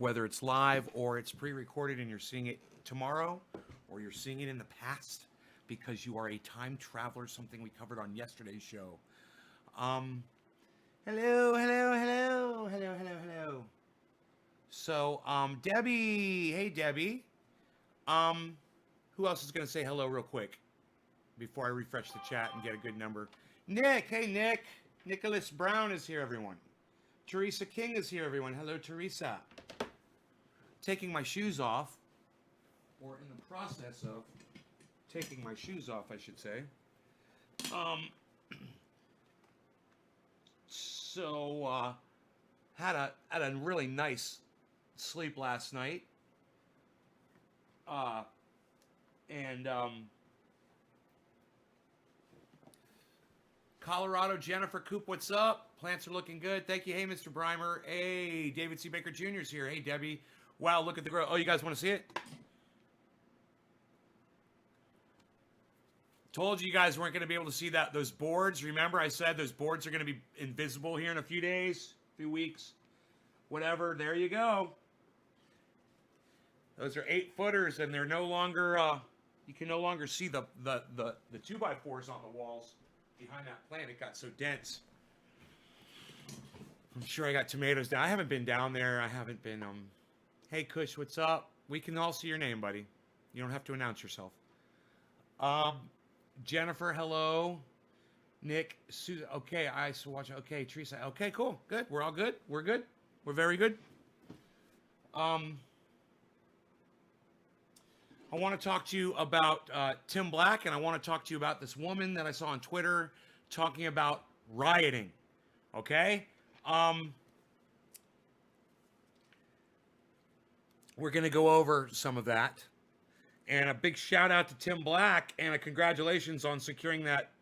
whether it's live or it's pre-recorded and you're seeing it tomorrow or you're seeing it in the past because you are a time traveler, something we covered on yesterday's show. Hello. So, Debbie, hey Debbie. Who else is going to say hello real quick before I refresh the chat and get a good number? Nick, hey Nick. Nicholas Brown is here, everyone. Teresa King is here, everyone. Hello, Teresa. Taking my shoes off, or in the process of taking my shoes off, I should say. So, had a really nice sleep last night. Colorado, Jennifer Coop, what's up? Plants are looking good. Thank you. Hey, Mr. Breimer. Hey, David C. Baker Jr. is here. Hey, Debbie. Wow, look at the growth. Oh, you guys want to see it? Told you guys weren't going to be able to see those boards. Remember, I said those boards are going to be invisible here in a few days, few weeks, whatever. There you go. Those are 8-footers, and they're no longer. You can no longer see the 2x4s on the walls behind that plant. It got so dense. I'm sure I got tomatoes down. I haven't been down there. I haven't been. Hey, Kush, what's up? We can all see your name, buddy. You don't have to announce yourself. Jennifer, hello. Nick, Susan. Okay, I so watch. Okay, Teresa. Okay, cool. Good. We're all good. We're good. We're very good. I want to talk to you about Tim Black, and I want to talk to you about this woman that I saw on Twitter talking about rioting. Okay? We're going to go over some of that. And a big shout out to Tim Black, and a congratulations on securing that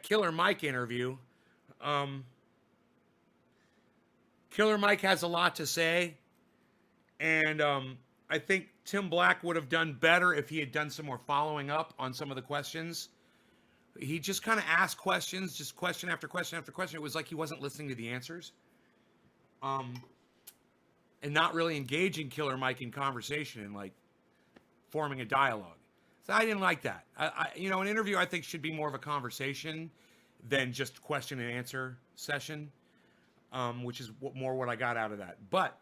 Killer Mike interview. Killer Mike has a lot to say, and I think Tim Black would have done better if he had done some more following up on some of the questions. He just kind of asked questions, just question after question after question. It was like he wasn't listening to the answers. And not really engaging Killer Mike in conversation and like forming a dialogue. So I didn't like that. An interview I think should be more of a conversation than just question and answer session, which is more what I got out of that. But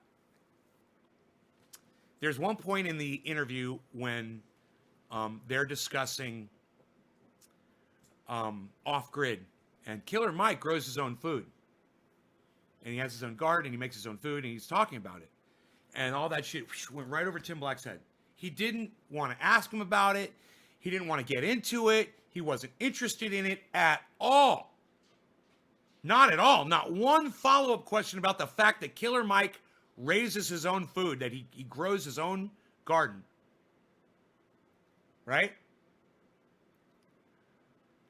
there's one point in the interview when they're discussing off-grid, and Killer Mike grows his own food. And he has his own garden, and he makes his own food, and he's talking about it. And all that shit went right over Tim Black's head. He didn't want to ask him about it. He didn't want to get into it. He wasn't interested in it at all. Not at all. Not one follow-up question about the fact that Killer Mike raises his own food, that he grows his own garden. Right?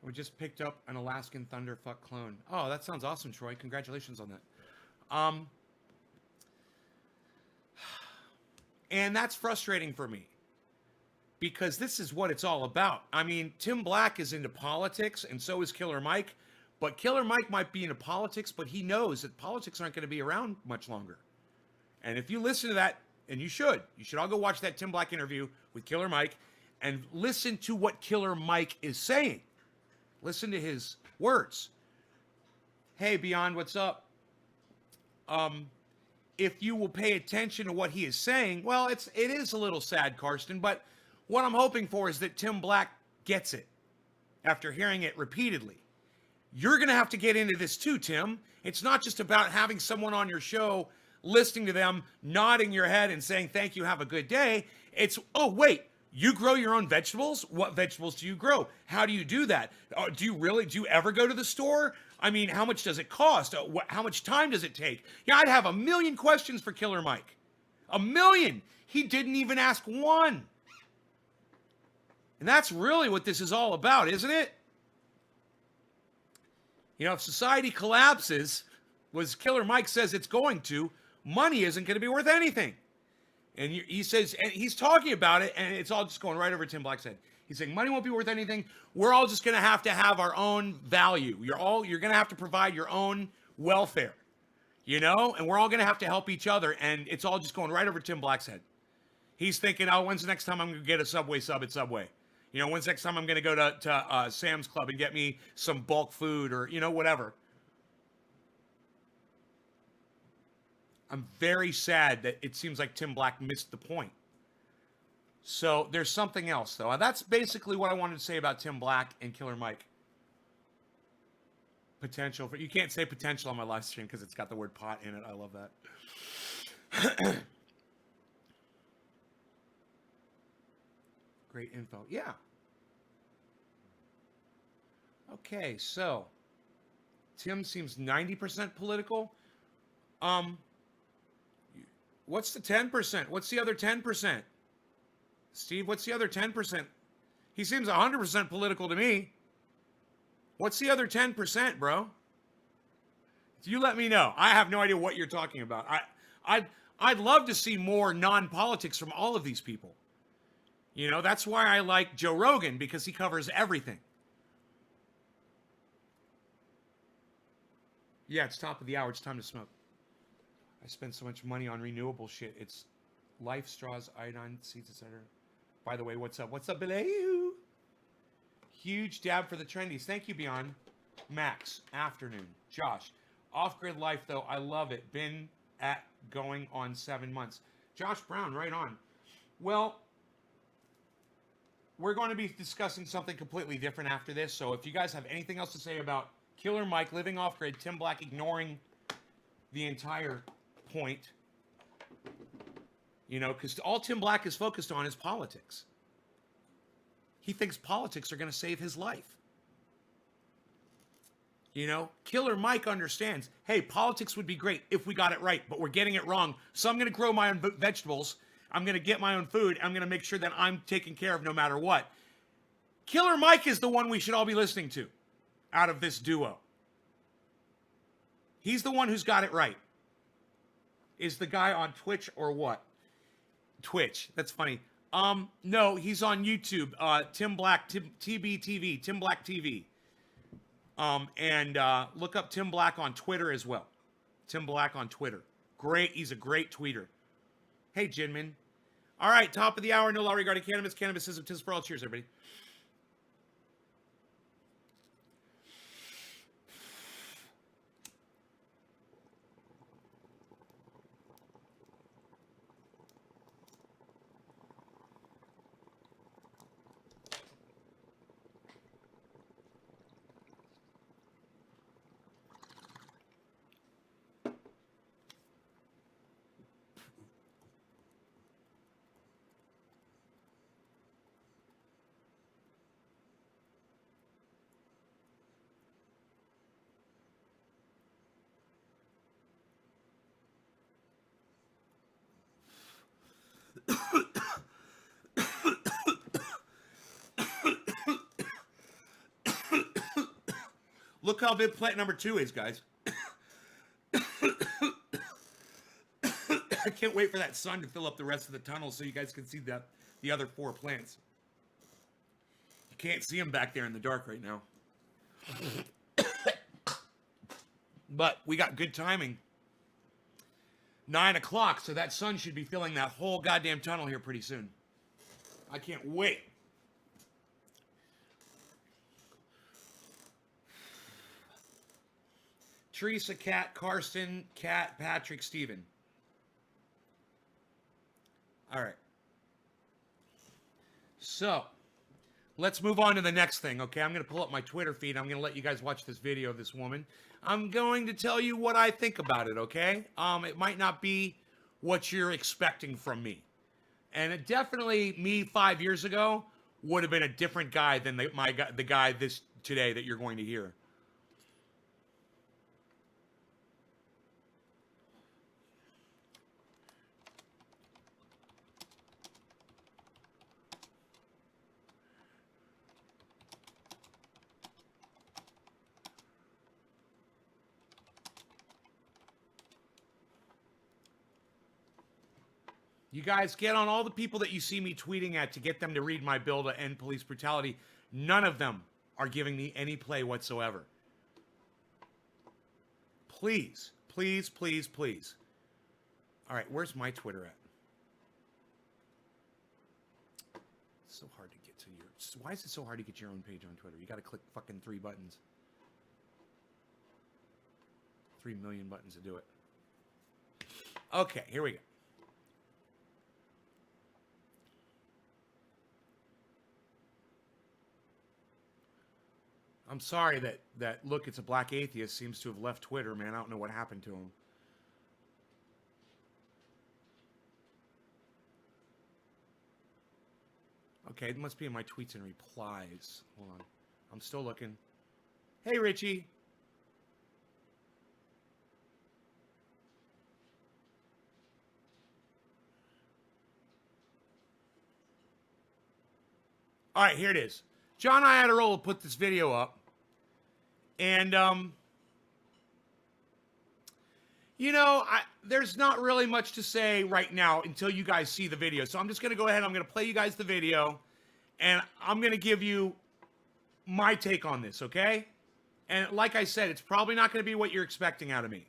We just picked up an Alaskan Thunderfuck clone. Oh, that sounds awesome, Troy. Congratulations on that. And that's frustrating for me because this is what it's all about. I mean, Tim Black is into politics, and so is Killer Mike. But Killer Mike might be into politics, but he knows that politics aren't going to be around much longer. And if you listen to that, and you should all go watch that Tim Black interview with Killer Mike and listen to what Killer Mike is saying. Listen to his words. Hey, Beyond, what's up? If you will pay attention to what he is saying, well, it is a little sad, Karsten, but what I'm hoping for is that Tim Black gets it after hearing it repeatedly. You're going to have to get into this too, Tim. It's not just about having someone on your show, listening to them, nodding your head and saying, thank you, have a good day. It's, oh, wait, you grow your own vegetables? What vegetables do you grow? How do you do that? Do you ever go to the store? I mean, how much does it cost? How much time does it take? Yeah, I'd have a million questions for Killer Mike. A million. He didn't even ask one. And that's really what this is all about, isn't it? If society collapses, as Killer Mike says it's going to, money isn't going to be worth anything. And he says, and he's talking about it, and it's all just going right over Tim Black's head. He's saying money won't be worth anything. We're all just going to have our own value. You're going to have to provide your own welfare. You know, and we're all going to have to help each other, and it's all just going right over Tim Black's head. He's thinking, oh, when's the next time I'm going to get a Subway sub at Subway? You know, when's the next time I'm going to go to Sam's Club and get me some bulk food or, you know, whatever. I'm very sad that it seems like Tim Black missed the point. So there's something else, though. That's basically what I wanted to say about Tim Black and Killer Mike. Potential for, you can't say potential on my live stream because it's got the word pot in it. I love that. Great info. Yeah. Okay, so Tim seems 90% political. What's the 10%? What's the other 10%? Steve, what's the other 10%? He seems 100% political to me. What's the other 10%, bro? You let me know. I have no idea what you're talking about. I'd love to see more non-politics from all of these people. You know, that's why I like Joe Rogan, because he covers everything. Yeah, it's top of the hour. It's time to smoke. I spend so much money on renewable shit. It's life, straws, iodine, seeds, etc. By the way, what's up? What's up, Billy? Huge dab for the trendies. Thank you, Beyond. Max, afternoon. Josh, off-grid life, though. I love it. Been at going on 7 months. Josh Brown, right on. Well, we're going to be discussing something completely different after this. So if you guys have anything else to say about Killer Mike living off-grid, Tim Black ignoring the entire point, you know, because all Tim Black is focused on is politics. He thinks politics are going to save his life. You know, Killer Mike understands, hey, politics would be great if we got it right, but we're getting it wrong. So I'm going to grow my own vegetables. I'm going to get my own food. I'm going to make sure that I'm taken care of no matter what. Killer Mike is the one we should all be listening to out of this duo. He's the one who's got it right. Is the guy on Twitch or what? Twitch. That's funny. No, he's on YouTube. Tim Black, TBTV, Tim Black TV. And look up Tim Black on Twitter as well. Tim Black on Twitter. Great. He's a great tweeter. Hey, Jinmin. All right, top of the hour. No law regarding cannabis. Cannabis is tis for all. Cheers, everybody. Look how big plant number 2 is, guys. I can't wait for that sun to fill up the rest of the tunnel so you guys can see the other 4 plants. You can't see them back there in the dark right now. But we got good timing. 9 o'clock, so that sun should be filling that whole goddamn tunnel here pretty soon. I can't wait. Teresa, Kat, Karsten, Kat, Patrick, Steven. All right. So, let's move on to the next thing, okay? I'm going to pull up my Twitter feed. I'm going to let you guys watch this video of this woman. I'm going to tell you what I think about it, okay? It might not be what you're expecting from me. And it definitely, me 5 years ago, would have been a different guy than the guy today that you're going to hear. You guys get on all the people that you see me tweeting at to get them to read my bill to end police brutality. None of them are giving me any play whatsoever. Please Please, please, please. All right, where's my Twitter at? It's so hard to get to your... Why is it so hard to get your own page on Twitter? You got to click fucking 3 buttons. 3 million buttons to do it. Okay, here we go. I'm sorry that Look, It's a Black Atheist seems to have left Twitter, man. I don't know what happened to him. Okay, it must be in my tweets and replies. Hold on. I'm still looking. Hey, Richie. All right, here it is. John Iadarola put this video up. And, you know, there's not really much to say right now until you guys see the video. So I'm just going to go ahead. I'm going to play you guys the video. And I'm going to give you my take on this, okay? And like I said, it's probably not going to be what you're expecting out of me.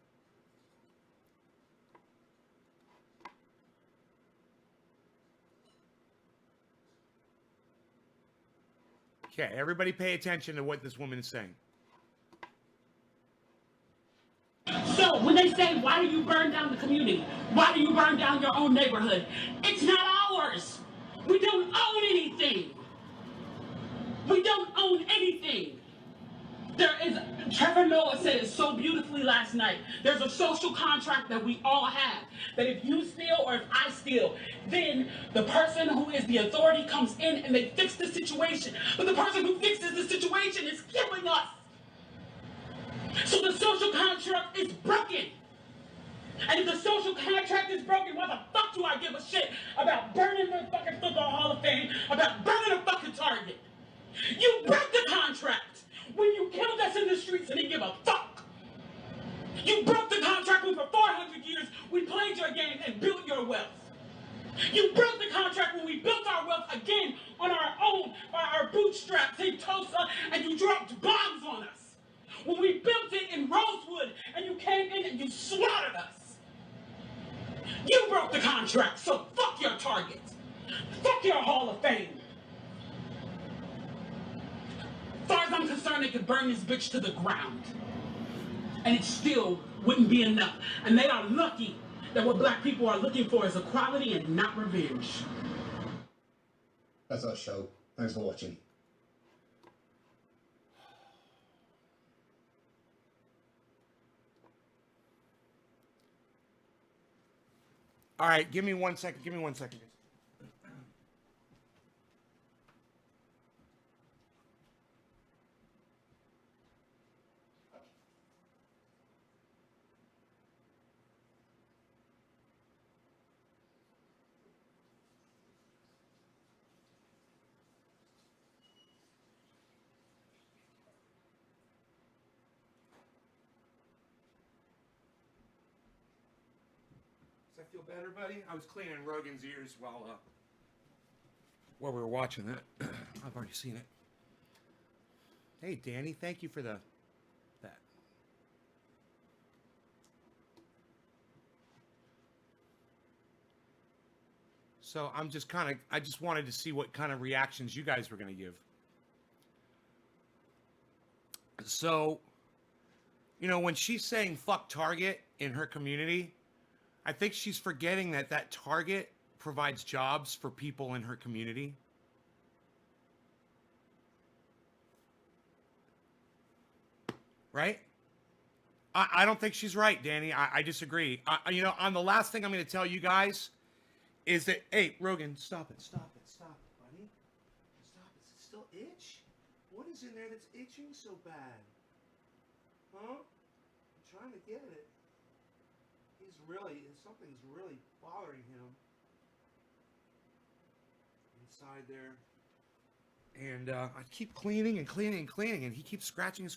Okay, everybody pay attention to what this woman is saying. So when they say, why do you burn down the community? Why do you burn down your own neighborhood? It's not ours. We don't own anything. We don't own anything. There is, Trevor Noah said it so beautifully last night. There's a social contract that we all have. That if you steal or if I steal, then the person who is the authority comes in and they fix the situation. But the person who fixes the situation is killing us. So the social contract is broken. And if the social contract is broken, why the fuck do I give a shit about burning the fucking Football Hall of Fame, about burning a fucking Target? You broke the contract when you killed us in the streets and didn't give a fuck. You broke the contract when for 400 years we played your game and built your wealth. You broke the contract when we built our wealth again on our own, by our bootstraps in Tulsa, and you dropped bombs on us. When we built it in Rosewood and you came in and you slaughtered us. You broke the contract, so fuck your Target. Fuck your Hall of Fame. As far as I'm concerned, they could burn this bitch to the ground. And it still wouldn't be enough. And they are lucky that what black people are looking for is equality and not revenge. That's our show. Thanks for watching. All right, give me 1 second. Give me 1 second. Does that feel better, buddy? I was cleaning Rogan's ears while we were watching that. I've already seen it. Hey, Danny, thank you for that. So I just wanted to see what kind of reactions you guys were going to give. So, you know, when she's saying fuck Target in her community, I think she's forgetting that Target provides jobs for people in her community. Right? I don't think she's right, Danny. I disagree. You know, on the last thing I'm going to tell you guys is that, hey, Rogan, stop it, buddy. Stop it. Does it still itch? What is in there that's itching so bad? Huh? I'm trying to get it. Something's really bothering him inside there. And I keep cleaning, and he keeps scratching.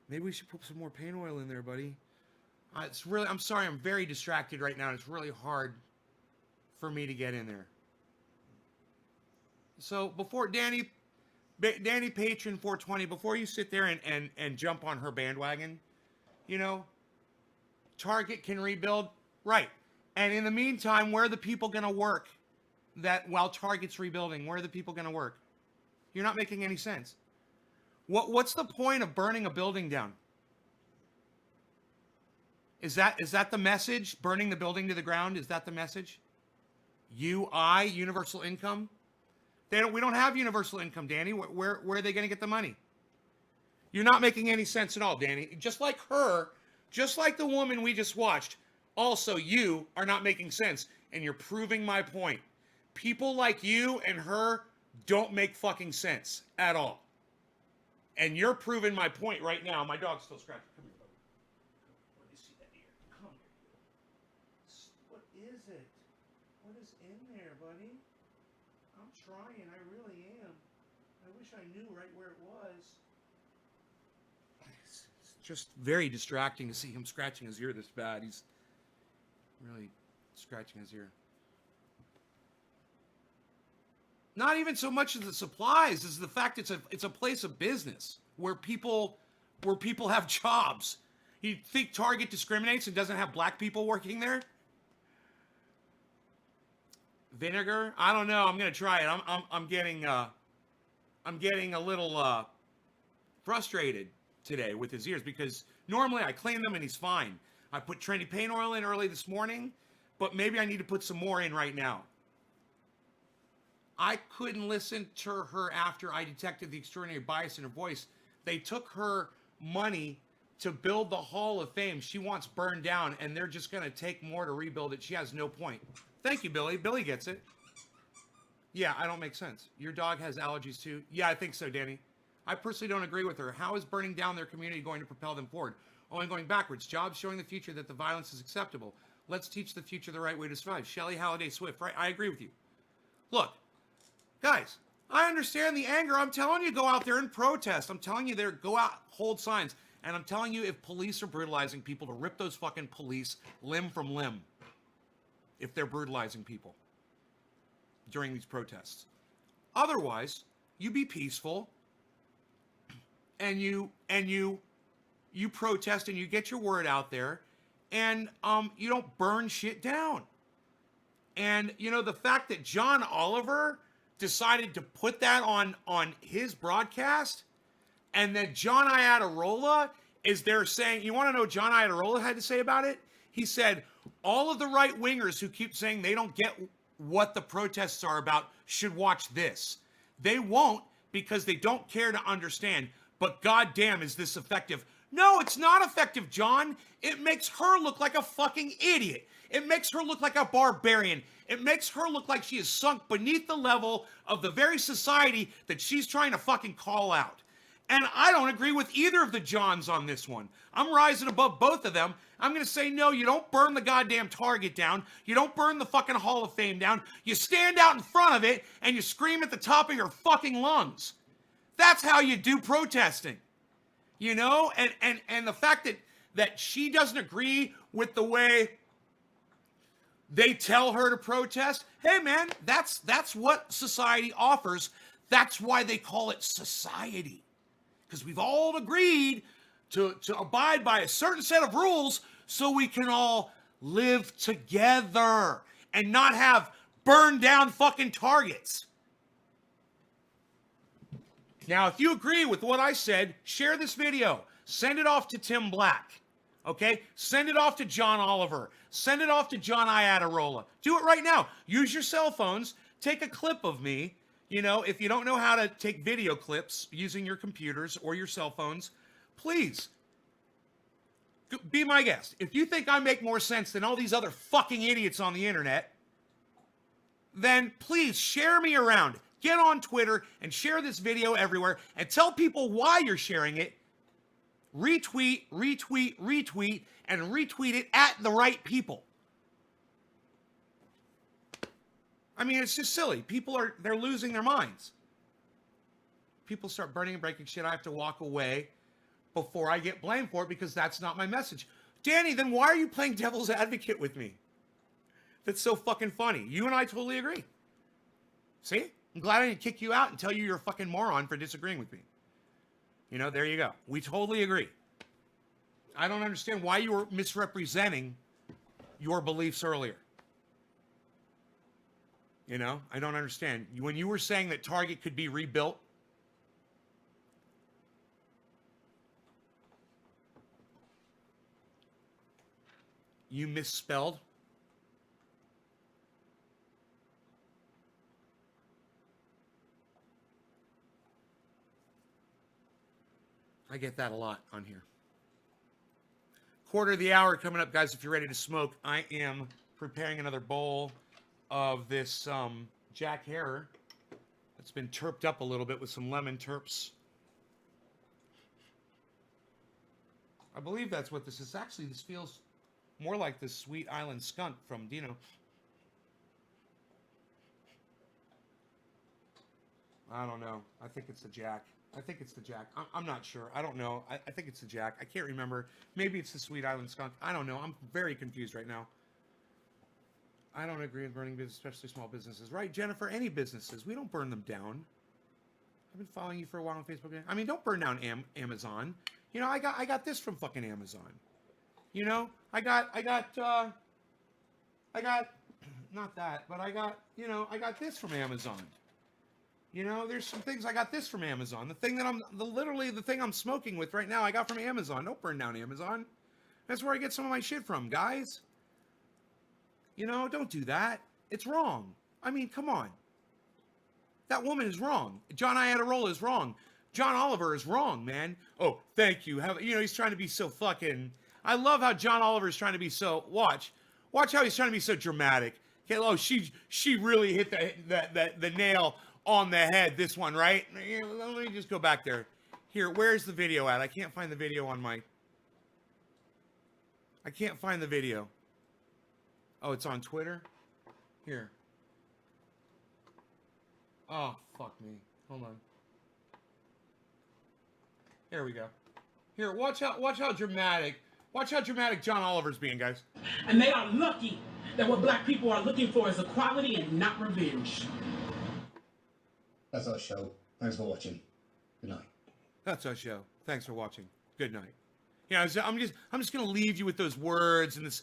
Maybe we should put some more paint oil in there, buddy. I'm sorry, I'm very distracted right now. It's really hard for me to get in there. So before Danny Patron 420, before you sit there and jump on her bandwagon, you know, Target can rebuild. Right. And in the meantime, where are the people going to work that while Target's rebuilding? Where are the people going to work? You're not making any sense. What's the point of burning a building down? Is that the message? Burning the building to the ground? Is that the message? Universal income? We don't have universal income, Danny. Where are they going to get the money? You're not making any sense at all, Danny. Just like her, just like the woman we just watched, also you are not making sense, and you're proving my point. People like you and her don't make fucking sense at all. And you're proving my point right now. My dog's still scratching. Come here, buddy. Let me see that ear. Come here. What is it? What is in there, buddy? I'm trying. I really am. I wish I knew right where it was. It's just very distracting to see him scratching his ear this bad. He's really scratching his ear. Not even so much as the supplies as the fact it's a place of business where people have jobs. You think Target discriminates and doesn't have black people working there? Vinegar? I don't know. I'm gonna try it. I'm getting a little frustrated today with his ears because normally I clean them and he's fine. I put trendy paint oil in early this morning, but maybe I need to put some more in right now. I couldn't listen to her after I detected the extraordinary bias in her voice. They took her money to build the Hall of Fame. She wants burned down, and they're just going to take more to rebuild it. She has no point. Thank you, Billy. Billy gets it. Yeah, I don't make sense. Your dog has allergies too? Yeah, I think so, Danny. I personally don't agree with her. How is burning down their community going to propel them forward? Only going backwards. Jobs showing the future that the violence is acceptable. Let's teach the future the right way to survive. Shelley Halliday Swift, right? I agree with you. Look. Guys, I understand the anger. I'm telling you, go out there and protest. I'm telling you, go out, hold signs. And I'm telling you, if police are brutalizing people, to rip those fucking police limb from limb. If they're brutalizing people during these protests. Otherwise, you be peaceful and you protest and you get your word out there and you don't burn shit down. And you know, the fact that John Oliver decided to put that on his broadcast, and that John Iadarola is there saying, you want to know what John Iadarola had to say about it? He said, all of the right-wingers who keep saying they don't get what the protests are about should watch this. They won't because they don't care to understand, but goddamn is this effective. No, it's not effective, John. It makes her look like a fucking idiot. It makes her look like a barbarian. It makes her look like she is sunk beneath the level of the very society that she's trying to fucking call out. And I don't agree with either of the Johns on this one. I'm rising above both of them. I'm going to say, no, you don't burn the goddamn Target down. You don't burn the fucking Hall of Fame down. You stand out in front of it and you scream at the top of your fucking lungs. That's how you do protesting. You know? And the fact that she doesn't agree with the way they tell her to protest. Hey, man, that's what society offers. That's why they call it society. Because we've all agreed to abide by a certain set of rules so we can all live together and not have burned down fucking Targets. Now, if you agree with what I said, share this video. Send it off to Tim Black. Okay? Send it off to John Oliver. Send it off to John Iadarola. Do it right now. Use your cell phones. Take a clip of me. You know, if you don't know how to take video clips using your computers or your cell phones, please be my guest. If you think I make more sense than all these other fucking idiots on the internet, then please share me around. Get on Twitter and share this video everywhere and tell people why you're sharing it. Retweet, retweet, retweet, and retweet it at the right people. I mean, it's just silly. They're losing their minds. People start burning and breaking shit. I have to walk away before I get blamed for it because that's not my message. Danny, then why are you playing devil's advocate with me? That's so fucking funny. You and I totally agree. See? I'm glad I didn't kick you out and tell you you're a fucking moron for disagreeing with me. You know, there you go. We totally agree. I don't understand why you were misrepresenting your beliefs earlier. You know, I don't understand. When you were saying that Target could be rebuilt, you misspelled. I get that a lot on here. Quarter of the hour coming up, guys. If you're ready to smoke, I am preparing another bowl of this Jack Herer. It's been terped up a little bit with some lemon terps. I believe that's what this is. Actually, this feels more like the Sweet Island Skunk from Dino. I don't know. I think it's the Jack. I think it's the Jack. I'm not sure. I don't know. I think it's the Jack. I can't remember. Maybe it's the Sweet Island Skunk. I don't know. I'm very confused right now. I don't agree with burning business, especially small businesses. Right, Jennifer? Any businesses. We don't burn them down. I've been following you for a while on Facebook. I mean, don't burn down Amazon. You know, I got this from fucking Amazon. You know, I got not that, but I got this from Amazon. You know, there's some things I got this from Amazon. The thing that literally the thing I'm smoking with right now, I got from Amazon. Don't burn down Amazon. That's where I get some of my shit from, guys. You know, don't do that. It's wrong. I mean, come on. That woman is wrong. John Iadarola is wrong. John Oliver is wrong, man. Oh, thank you. You know, he's trying to be so fucking... I love how John Oliver is trying to be so... Watch how he's trying to be so dramatic. Okay, oh, she really hit the nail on the head, this one, right? Here, let me just go back there. Here, where's the video at? I can't find the video on my... I can't find the video. Oh, it's on Twitter? Here. Oh, fuck me. Hold on. Here we go. Here, watch how dramatic John Oliver's being, guys. And they are lucky that what black people are looking for is equality and not revenge. That's our show. Thanks for watching. Good night. That's our show. Thanks for watching. Good night. Yeah, I'm just gonna leave you with those words and this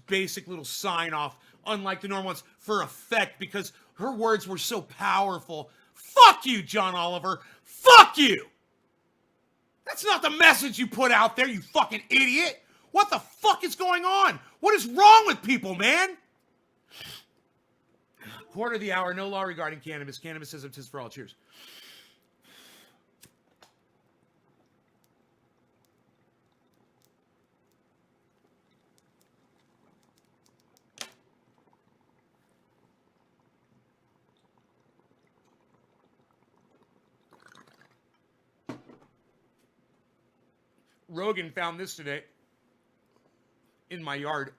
basic little sign off, unlike the normal ones, for effect, because her words were so powerful. Fuck you, John Oliver. Fuck you. That's not the message you put out there, you fucking idiot. What the fuck is going on? What is wrong with people, man? Quarter of the hour, no law regarding cannabis. Cannabis is tis for all. Cheers. Rogan found this today in my yard.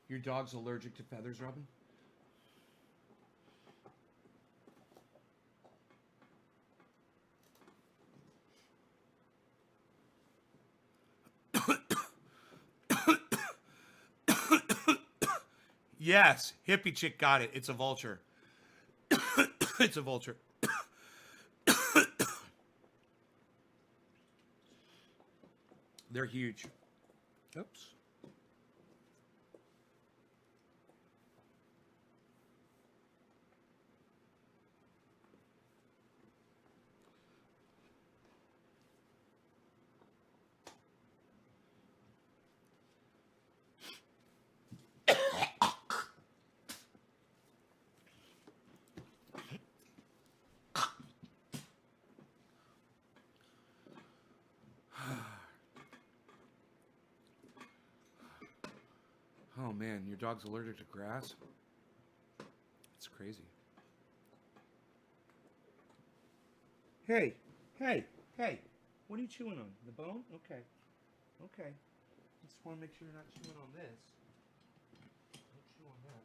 Your dog's allergic to feathers, Robin? Yes, hippie chick got it. It's a vulture. It's a vulture. They're huge. Oops. Oh man, your dog's allergic to grass? That's crazy. Hey, hey, hey. What are you chewing on? The bone? Okay. Okay. Just want to make sure you're not chewing on this. Don't chew on that.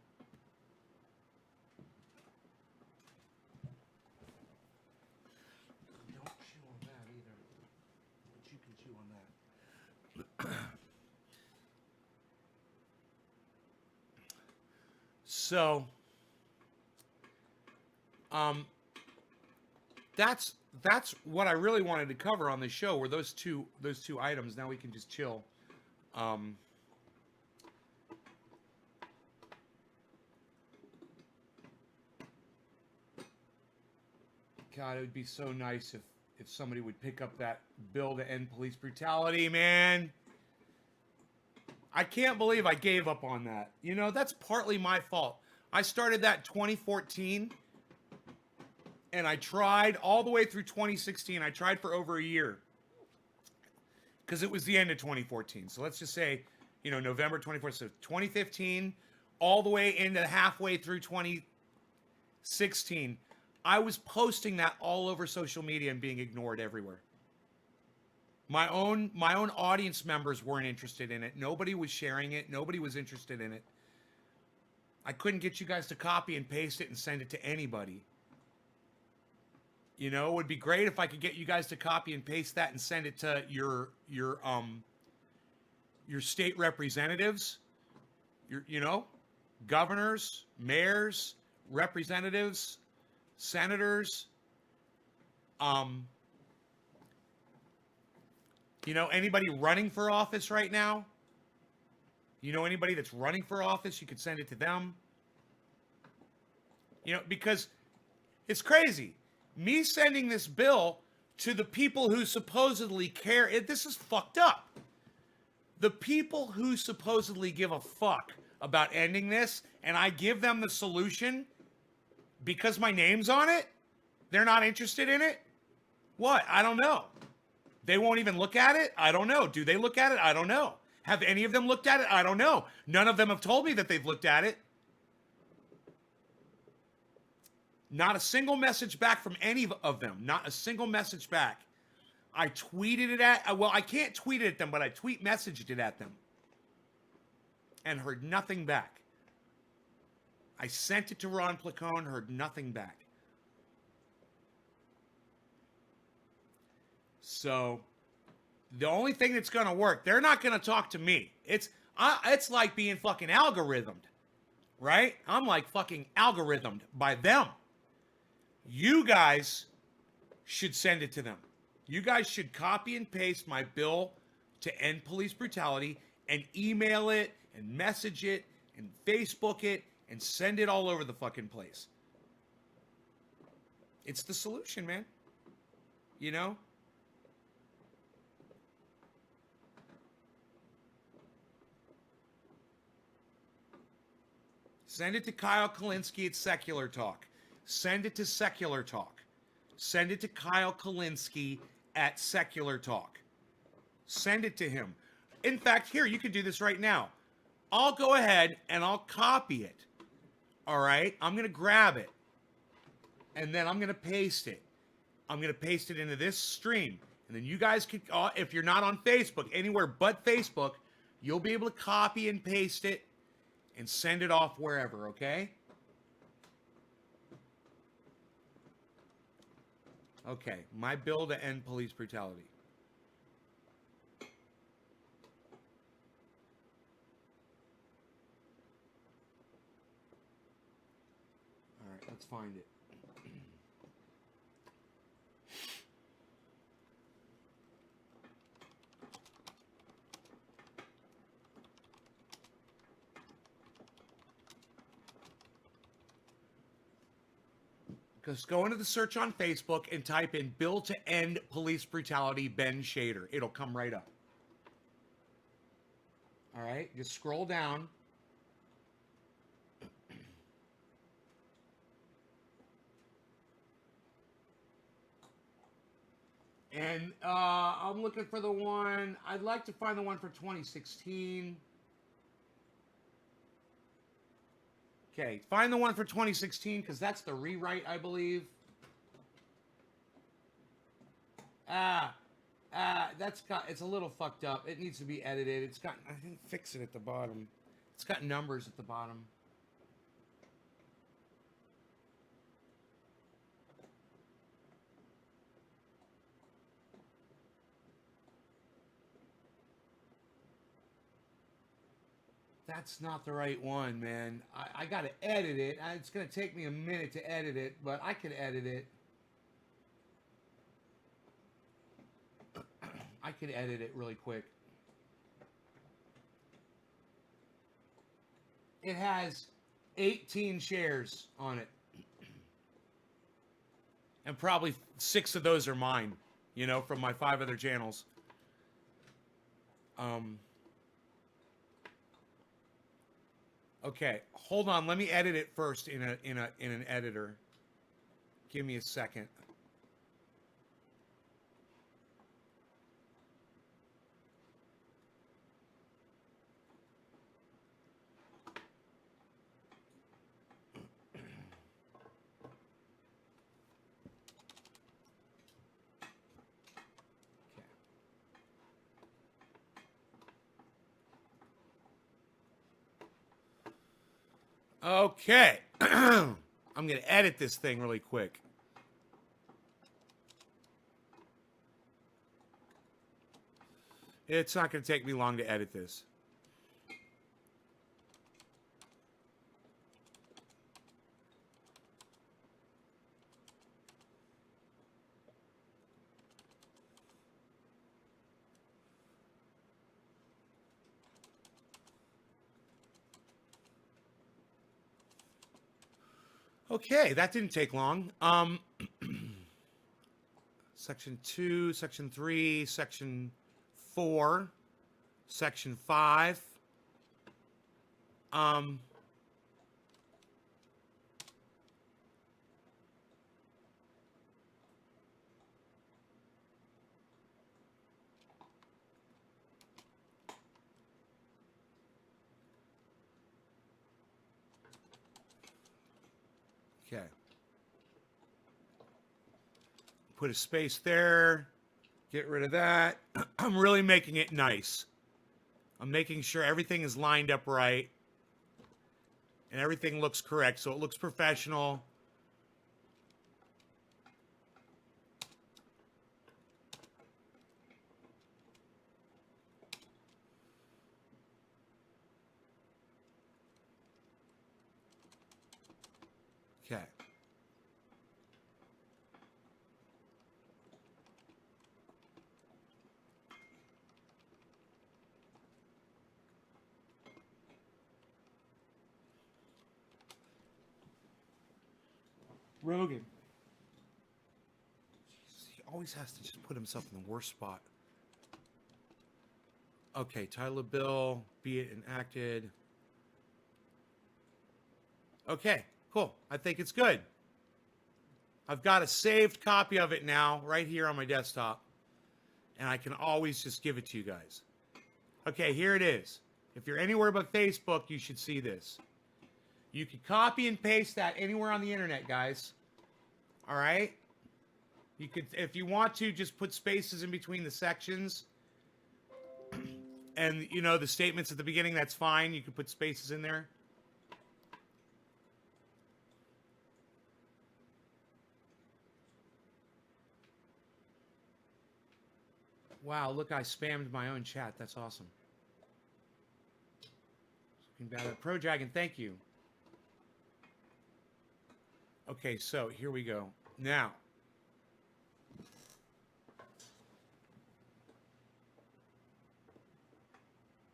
Don't chew on that either. But you can chew on that. So, that's what I really wanted to cover on this show were those two items. Now we can just chill. God, it would be so nice if somebody would pick up that bill to end police brutality, man. I can't believe I gave up on that. You know, that's partly my fault. I started that 2014, and I tried all the way through 2016. I tried for over a year because it was the end of 2014. So let's just say, you know, November 24th. So 2015, all the way into halfway through 2016. I was posting that all over social media and being ignored everywhere. My own audience members weren't interested in it. Nobody was sharing it. Nobody was interested in it. I couldn't get you guys to copy and paste it and send it to anybody. You know, it would be great if I could get you guys to copy and paste that and send it to your state representatives, your governors, mayors, representatives, senators, anybody running for office right now. Anybody that's running for office, you could send it to them. Because it's crazy. Me sending this bill to the people who supposedly care, this is fucked up. The people who supposedly give a fuck about ending this, and I give them the solution because my name's on it, they're not interested in it? What? I don't know. They won't even look at it? I don't know. Do they look at it? I don't know. Have any of them looked at it? I don't know. None of them have told me that they've looked at it. Not a single message back from any of them. Not a single message back. I tweeted it I can't tweet it at them, but I tweet messaged it at them. And heard nothing back. I sent it to Ron Placone, heard nothing back. So, the only thing that's going to work, they're not going to talk to me. It's like being fucking algorithmed, right? I'm like fucking algorithmed by them. You guys should send it to them. You guys should copy and paste my bill to end police brutality and email it and message it and Facebook it and send it all over the fucking place. It's the solution, man. Send it to Kyle Kulinski at Secular Talk. Send it to Secular Talk. Send it to Kyle Kulinski at Secular Talk. Send it to him. In fact, here, you can do this right now. I'll go ahead and I'll copy it. All right? I'm going to grab it. And then I'm going to paste it. I'm going to paste it into this stream. And then you guys can, if you're not on Facebook, anywhere but Facebook, you'll be able to copy and paste it and send it off wherever, okay? Okay, my bill to end police brutality. All right, let's find it. Just go into the search on Facebook and type in Bill to End Police Brutality Ben Shader. It'll come right up. All right, just scroll down. And I'm looking for the one, I'd like to find the one for 2016. Okay, find the one for 2016 because that's the rewrite, I believe. It's a little fucked up. It needs to be edited. It's got, I didn't fix it at the bottom. It's got numbers at the bottom. That's not the right one, man. I got to edit it. It's going to take me a minute to edit it, but I can edit it. I could edit it really quick. It has 18 shares on it. And probably 6 of those are mine, you know, from my 5 other channels. Okay, hold on. Let me edit it first in an editor. Give me a second. Okay. I'm going to edit this thing really quick. It's not going to take me long to edit this. Okay, that didn't take long. Section 2, Section 3, Section 4, Section 5. Okay. Put a space there. Get rid of that. I'm really making it nice. I'm making sure everything is lined up right. And everything looks correct, so it looks professional. Okay. Rogan. He always has to just put himself in the worst spot. Okay, Tyler Bill, be it enacted. Okay, cool. I think it's good. I've got a saved copy of it now right here on my desktop. And I can always just give it to you guys. Okay, here it is. If you're anywhere but Facebook, you should see this. You can copy and paste that anywhere on the internet, guys. All right? You could, if you want to, just put spaces in between the sections. And, you know, the statements at the beginning, that's fine. You could put spaces in there. Wow, look, I spammed my own chat. That's awesome. Looking bad at Pro Dragon, thank you. Okay, so here we go. Now,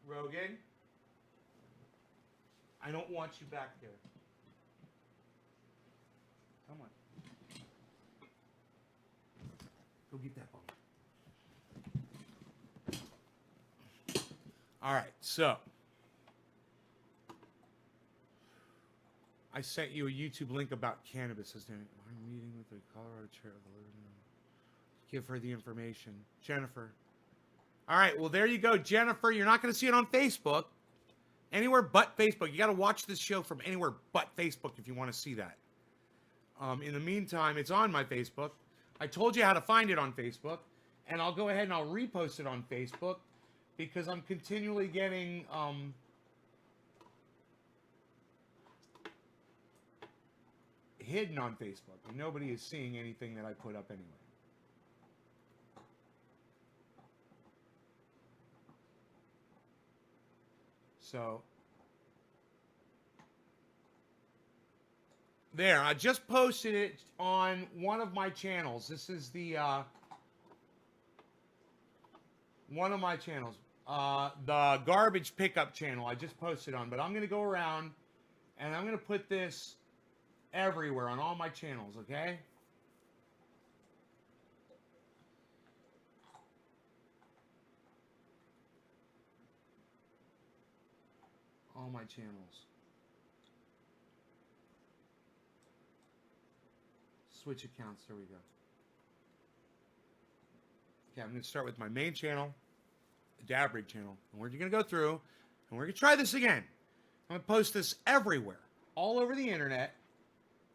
Rogan, I don't want you back there. Come on. Go get that ball. All right, so I sent you a YouTube link about cannabis. His name. I'm meeting with the Colorado chair of the Liberty. Give her the information, Jennifer. All right, well there you go, Jennifer. You're not going to see it on Facebook, Anywhere but Facebook. You got to watch this show from anywhere but Facebook if you want to see that. In the meantime, it's on my Facebook. I told you how to find it on Facebook, and I'll go ahead and I'll repost it on Facebook because I'm continually getting hidden on Facebook, and nobody is seeing anything that I put up anyway. So there, I just posted it on one of my channels. This is the one of my channels, the garbage pickup channel. I just posted on, but I'm gonna go around and I'm gonna put this everywhere on all my channels. Okay. All my channels. Switch accounts. There we go. Okay, I'm going to start with my main channel, the Dabrig channel. And we're going to go through and we're going to try this again. I'm going to post this everywhere, all over the internet.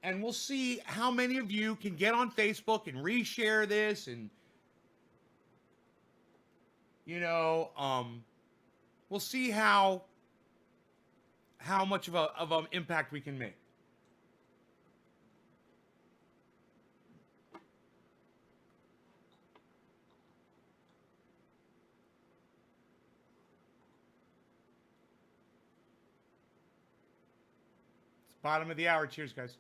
And we'll see how many of you can get on Facebook and reshare this. And, you know, we'll see how much of an impact we can make. It's bottom of the hour. Cheers, guys.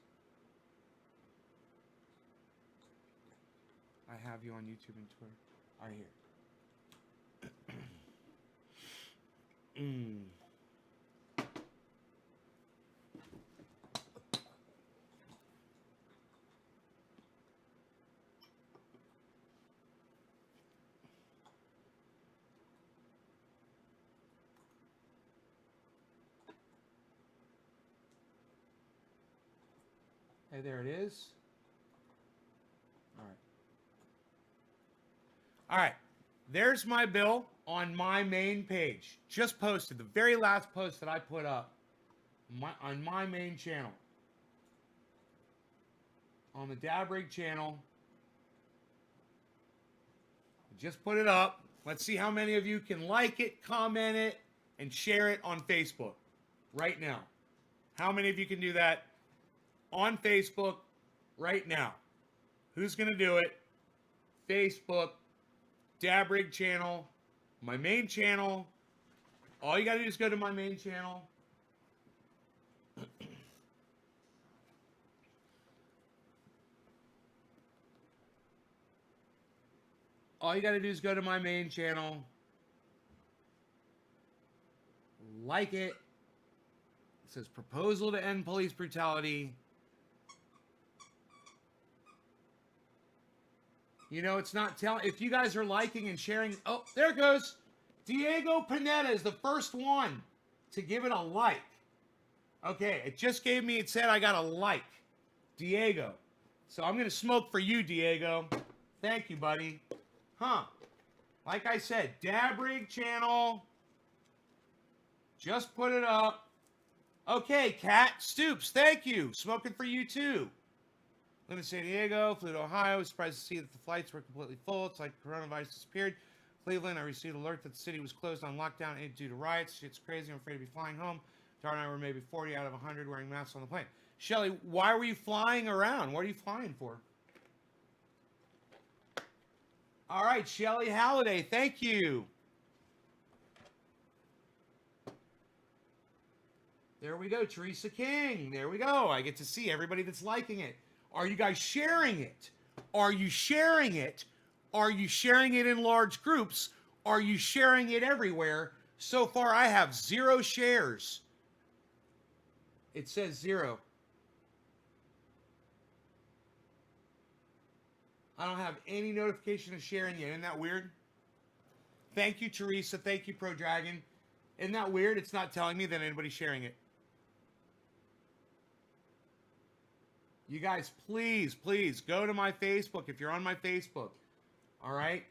I have you on YouTube and Twitter. Right here. Hey, there it is. All right. All right. There's my bill on my main page. Just posted. The very last post that I put up on my main channel. On the Dabrig channel. Just put it up. Let's see how many of you can like it, comment it, and share it on Facebook right now. How many of you can do that on Facebook right now? Who's going to do it? Facebook, Dabrig channel, my main channel. All you got to do is go to my main channel. All you got to do is go to my main channel. Like it. It says proposal to end police brutality. You know, it's not telling. If you guys are liking and sharing. Oh, there it goes. Diego Pineda is the first one to give it a like. Okay, it just gave me, it said I got a like. Diego. So I'm going to smoke for you, Diego. Thank you, buddy. Huh. Like I said, Dabrig channel. Just put it up. Okay, Kat Stoops, thank you. Smoking for you, too. Lived in San Diego, flew to Ohio. Was surprised to see that the flights were completely full. It's like coronavirus disappeared. Cleveland, I received an alert that the city was closed on lockdown due to riots. Shit's crazy. I'm afraid to be flying home. Tara and I were maybe 40 out of 100 wearing masks on the plane. Shelly, why were you flying around? What are you flying for? All right, Shelly Halliday, thank you. There we go, Teresa King. There we go. I get to see everybody that's liking it. Are you guys sharing it? Are you sharing it? Are you sharing it in large groups? Are you sharing it everywhere? So far, I have 0 shares. It says 0. I don't have any notification of sharing yet. Isn't that weird? Thank you, Teresa. Thank you, Pro Dragon. Isn't that weird? It's not telling me that anybody's sharing it. You guys, please, please go to my Facebook if you're on my Facebook. All right?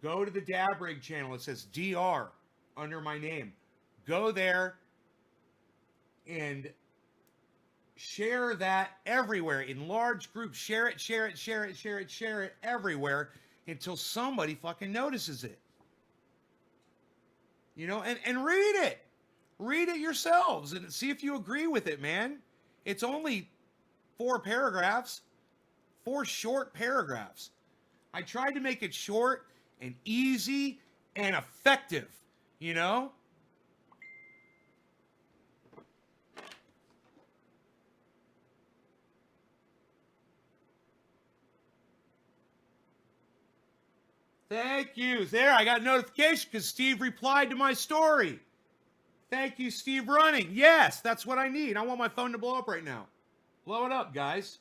Go to the Dabrig channel. It says DR under my name. Go there and share that everywhere in large groups. Share it, share it, share it, share it, share it everywhere until somebody fucking notices it. You know, and read it. Read it yourselves and see if you agree with it, man. It's only 4 paragraphs, 4 short paragraphs. I tried to make it short and easy and effective, you know? Thank you. There, I got a notification because Steve replied to my story. Thank you, Steve Running. Yes, that's what I need. I want my phone to blow up right now. Blow it up, guys.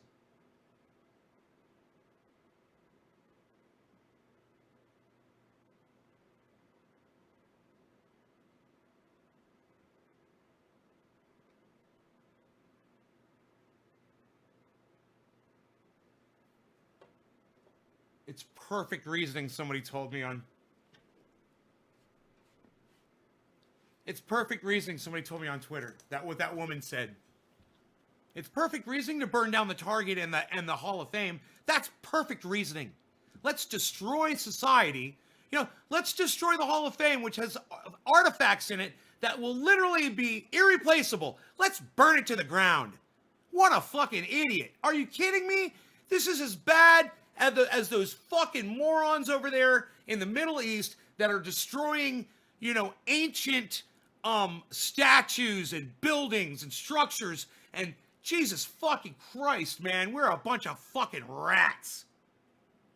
It's perfect reasoning, somebody told me on. It's perfect reasoning, somebody told me on Twitter. That what that woman said. It's perfect reasoning to burn down the Target and the Hall of Fame. That's perfect reasoning. Let's destroy society. You know, let's destroy the Hall of Fame, which has artifacts in it that will literally be irreplaceable. Let's burn it to the ground. What a fucking idiot. Are you kidding me? This is as bad as those fucking morons over there in the Middle East that are destroying, you know, ancient statues and buildings and structures. And Jesus fucking Christ, man, we're a bunch of fucking rats.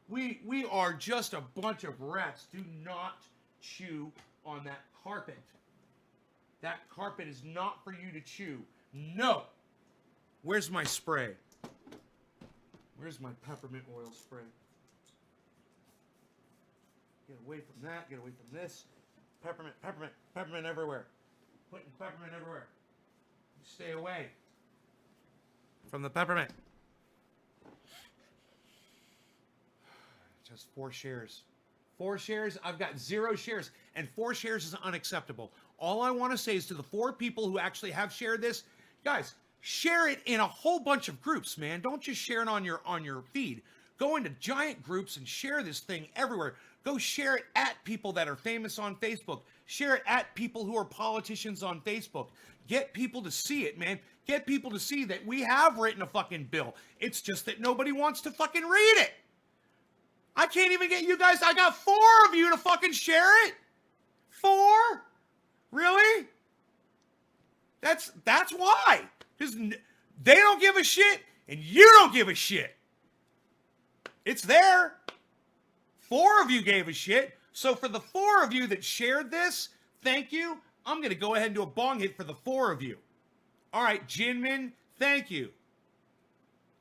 We are just a bunch of rats. Do not chew on that carpet. That carpet is not for you to chew. No. Where's my spray? Where's my peppermint oil spray? Get away from that. Get away from this. Peppermint, peppermint, peppermint everywhere. Putting peppermint everywhere. Stay away from the peppermint. Just 4 shares. 4 shares. I've got 0 shares. And 4 shares is unacceptable. All I want to say is to the 4 people who actually have shared this, guys, share it in a whole bunch of groups, man. Don't just share it on your feed. Go into giant groups and share this thing everywhere. Go share it at people that are famous on Facebook. Share it at people who are politicians on Facebook. Get people to see it, man. Get people to see that we have written a fucking bill. It's just that nobody wants to fucking read it. I can't even get you guys. I got 4 of you to fucking share it. 4? Really? That's why. Because they don't give a shit and you don't give a shit. It's there. 4 of you gave a shit. So for the 4 of you that shared this, thank you. I'm going to go ahead and do a bong hit for the 4 of you. All right, Jinmin, thank you.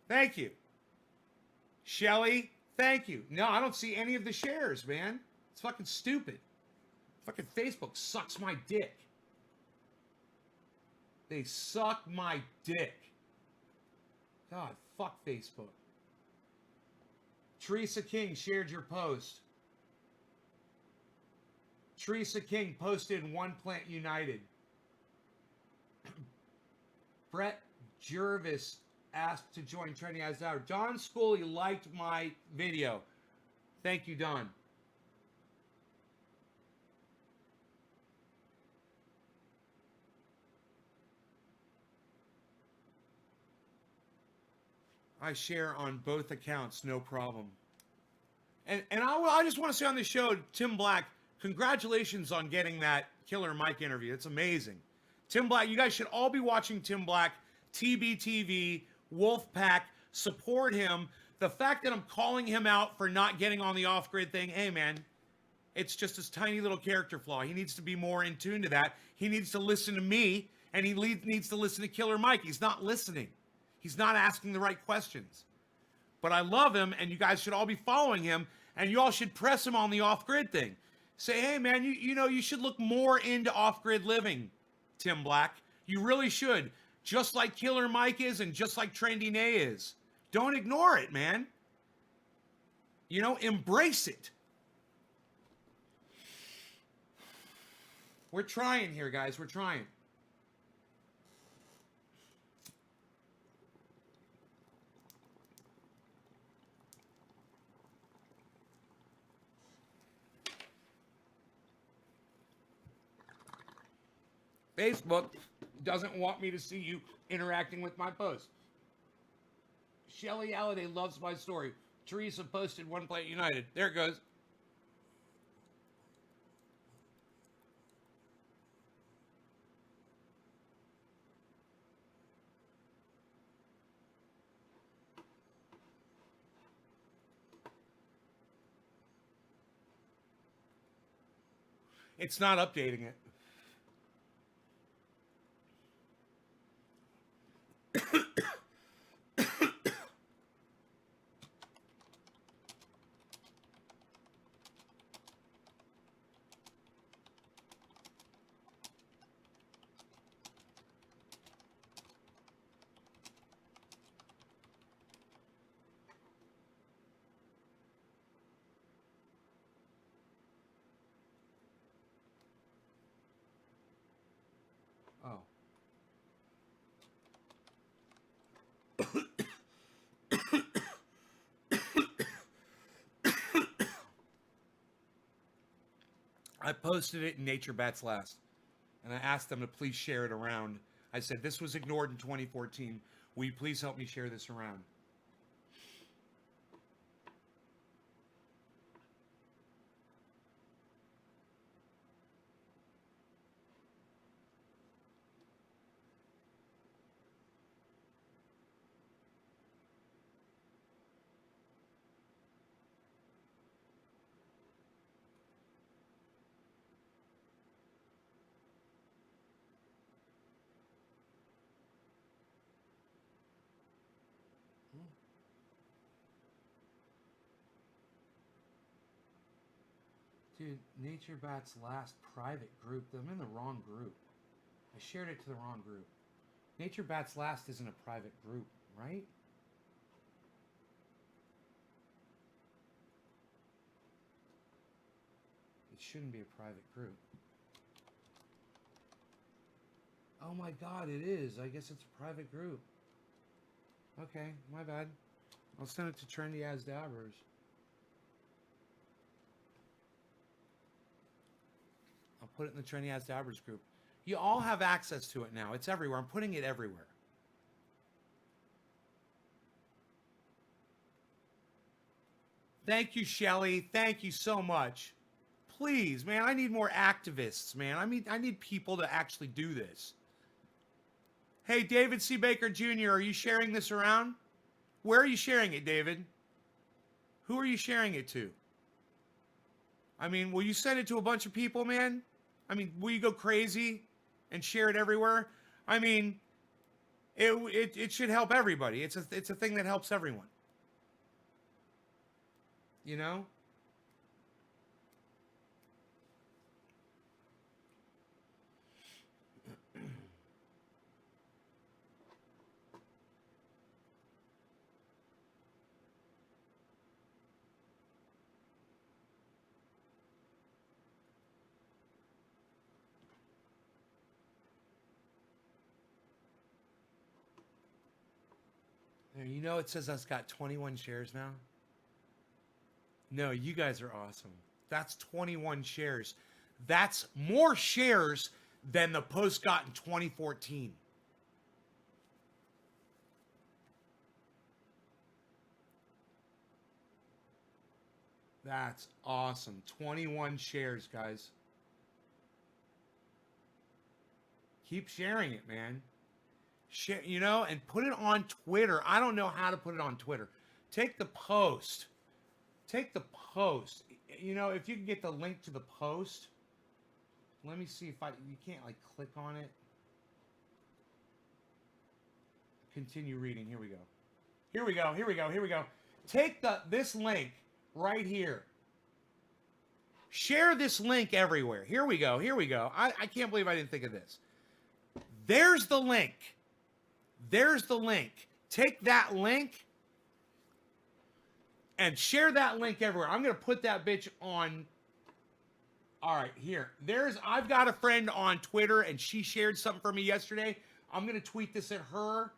Thank you. Shelly, thank you. No, I don't see any of the shares, man. It's fucking stupid. Fucking Facebook sucks my dick. They suck my dick. God, fuck Facebook. Teresa King shared your post. Teresa King posted One Plant United. Brett Jervis asked to join Trending as Hour. Don Scully liked my video. Thank you, Don. I share on both accounts, no problem. And I just want to say on this show, Tim Black, congratulations on getting that Killer Mike interview. It's amazing. Tim Black, you guys should all be watching Tim Black, TBTV, Wolfpack, support him. The fact that I'm calling him out for not getting on the off-grid thing, hey man, it's just his tiny little character flaw. He needs to be more in tune to that. He needs to listen to me, and he needs to listen to Killer Mike. He's not listening. He's not asking the right questions. But I love him, and you guys should all be following him, and you all should press him on the off-grid thing. Say, hey, man, you know, you should look more into off-grid living, Tim Black. You really should. Just like Killer Mike is and just like Trendy Nay is. Don't ignore it, man. You know, embrace it. We're trying here, guys. We're trying. Facebook doesn't want me to see you interacting with my posts. Shelly Halliday loves my story. Teresa posted One Plate United. There it goes. It's not updating it. Oh. I posted it in Nature Bats Last, and I asked them to please share it around. I said, this was ignored in 2014. Will you please help me share this around? Dude, Nature Bats Last private group. I'm in the wrong group. I shared it to the wrong group. Nature Bats Last isn't a private group, right? It shouldn't be a private group. Oh my god, it is. I guess it's a private group. Okay, my bad. I'll send it to Trendy As Dabbers. I'll put it in the Trendy As Dabbers group. You all have access to it now. It's everywhere. I'm putting it everywhere. Thank you, Shelly. Thank you so much. Please, man, I need more activists, man. I need people to actually do this. Hey, David C. Baker Jr., are you sharing this around? Where are you sharing it, David? Who are you sharing it to? I mean, will you send it to a bunch of people, man? I mean, will you go crazy and share it everywhere? I mean, it should help everybody. It's a thing that helps everyone. You know? There, you know, it says I've got 21 shares now. No, you guys are awesome. That's 21 shares. That's more shares than the post got in 2014. That's awesome. 21 shares, guys. Keep sharing it, man. Share, you know, and put it on Twitter. I don't know how to put it on Twitter. Take the post. Take the post. You know, if you can get the link to the post. Let me see if you can't like click on it. Continue reading. Here we go. Here we go. Here we go. Here we go. Take this link right here. Share this link everywhere. Here we go. Here we go. I can't believe I didn't think of this. There's the link. There's the link. Take that link and share that link everywhere. I'm going to put that bitch on. All right, here. I've got a friend on Twitter and she shared something for me yesterday. I'm going to tweet this at her.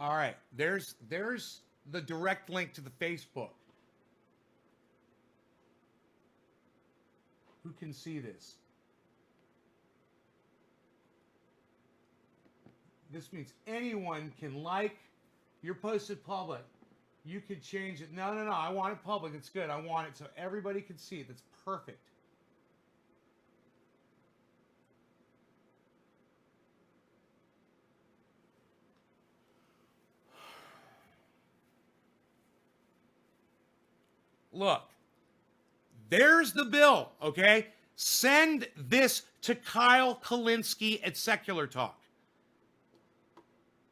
All right. There's the direct link to the Facebook. Who can see this? This means anyone can like. You're posted public. You could change it. No. I want it public. It's good. I want it so everybody can see it. That's perfect. Look, there's the bill, okay? Send this to Kyle Kulinski at Secular Talk.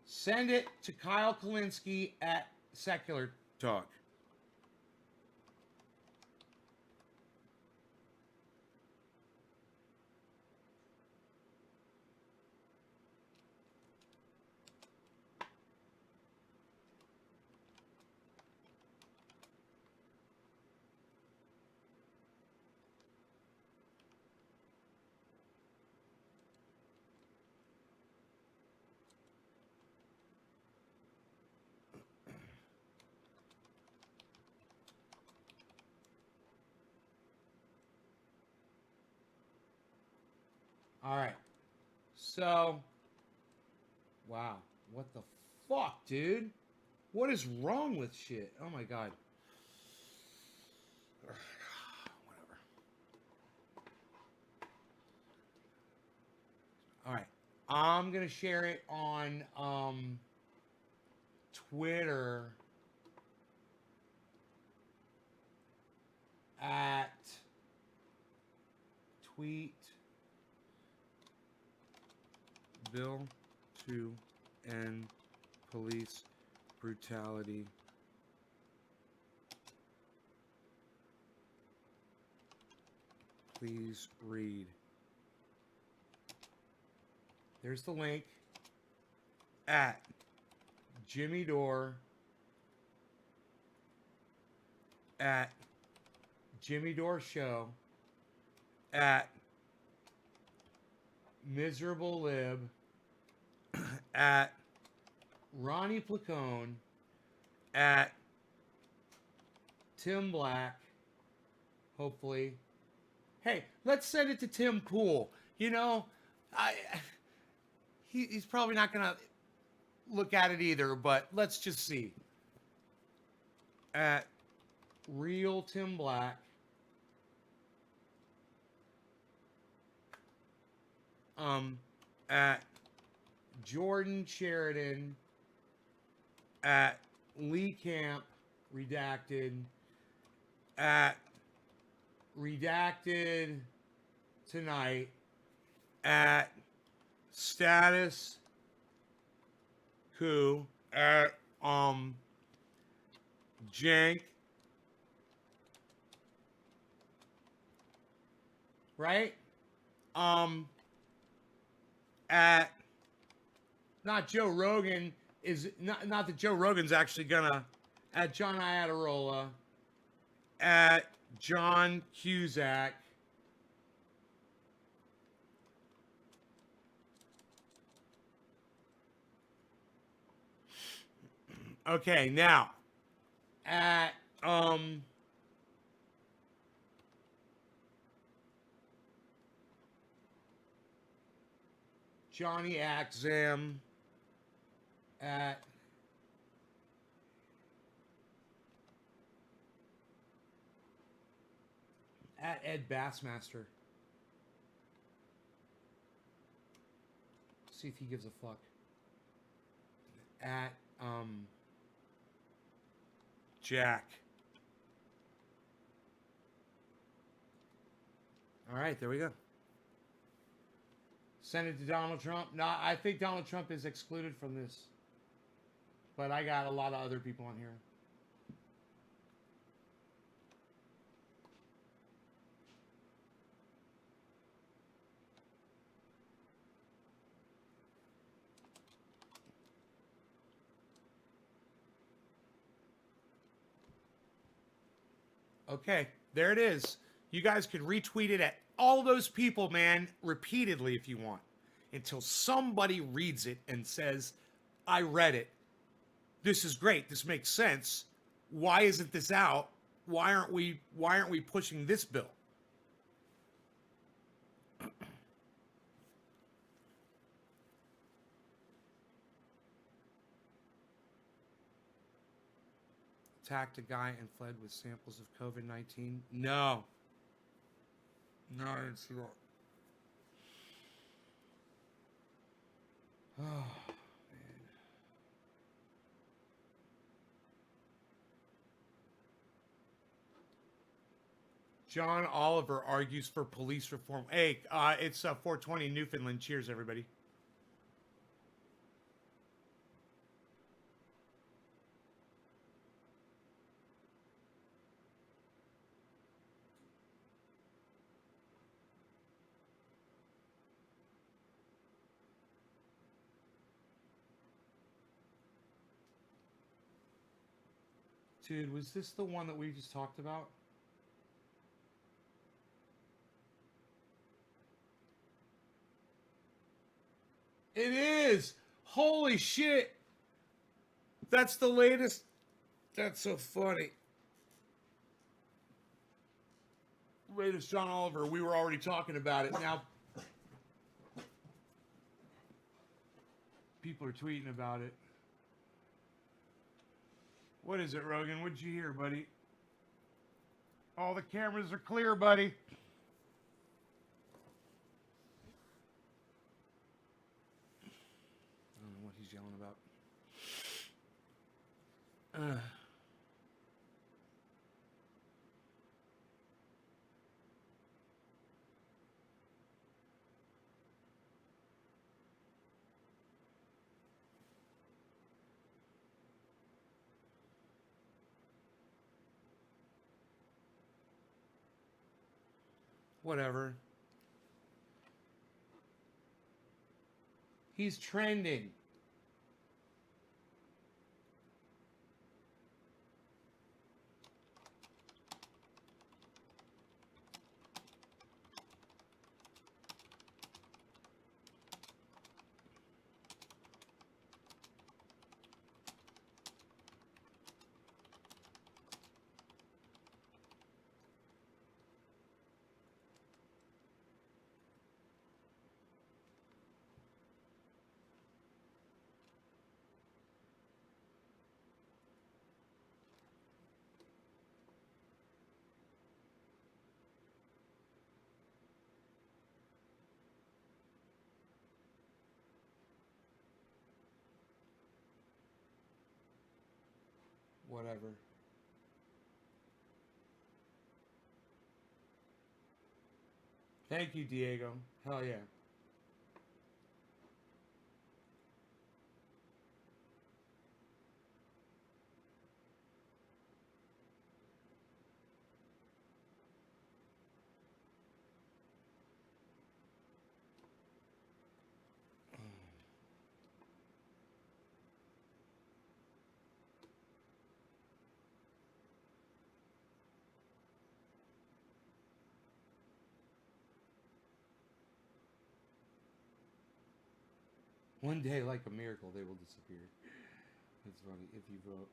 Send it to Kyle Kulinski at Secular Talk. All right. So, wow. What the fuck, dude? What is wrong with shit? Oh my god. Whatever. All right. I'm going to share it on Twitter at tweet bill to end police brutality. Please read. There's the link at Jimmy Dore at Jimmy Dore Show at Miserable Lib at Ronnie Placone at Tim Black. Hopefully. Hey, let's send it to Tim Pool. You know, he's probably not going to look at it either, but let's just see. At Real Tim Black. At Jordan Sheridan. At Lee Camp Redacted. At Redacted Tonight. At Status Coup. At Jank. Right? At not Joe Rogan is not that Joe Rogan's actually gonna at John Iadarola, at John Cusack, okay, now at Johnny Axam, at Ed Bassmaster. See if he gives a fuck. At Jack. All right, there we go. Send it to Donald Trump. No, I think Donald Trump is excluded from this. But I got a lot of other people on here. Okay, there it is. You guys could retweet it at all those people, man, repeatedly if you want, until somebody reads it and says, I read it. this is great. This makes sense. Why isn't this out? Why aren't we pushing this bill? Attacked a guy and fled with samples of COVID-19? No. No, I didn't see that. Oh, man. John Oliver argues for police reform. Hey, it's 420 Newfoundland. Cheers, everybody. Dude, was this the one that we just talked about? It is! Holy shit! That's the latest. That's so funny. Latest John Oliver. We were already talking about it. Now, people are tweeting about it. What is it, Rogan? What'd you hear, buddy? All the cameras are clear, buddy. I don't know what he's yelling about. Whatever. He's trending. Whatever. Thank you, Diego. Hell yeah. One day, like a miracle, they will disappear. It's funny if you vote.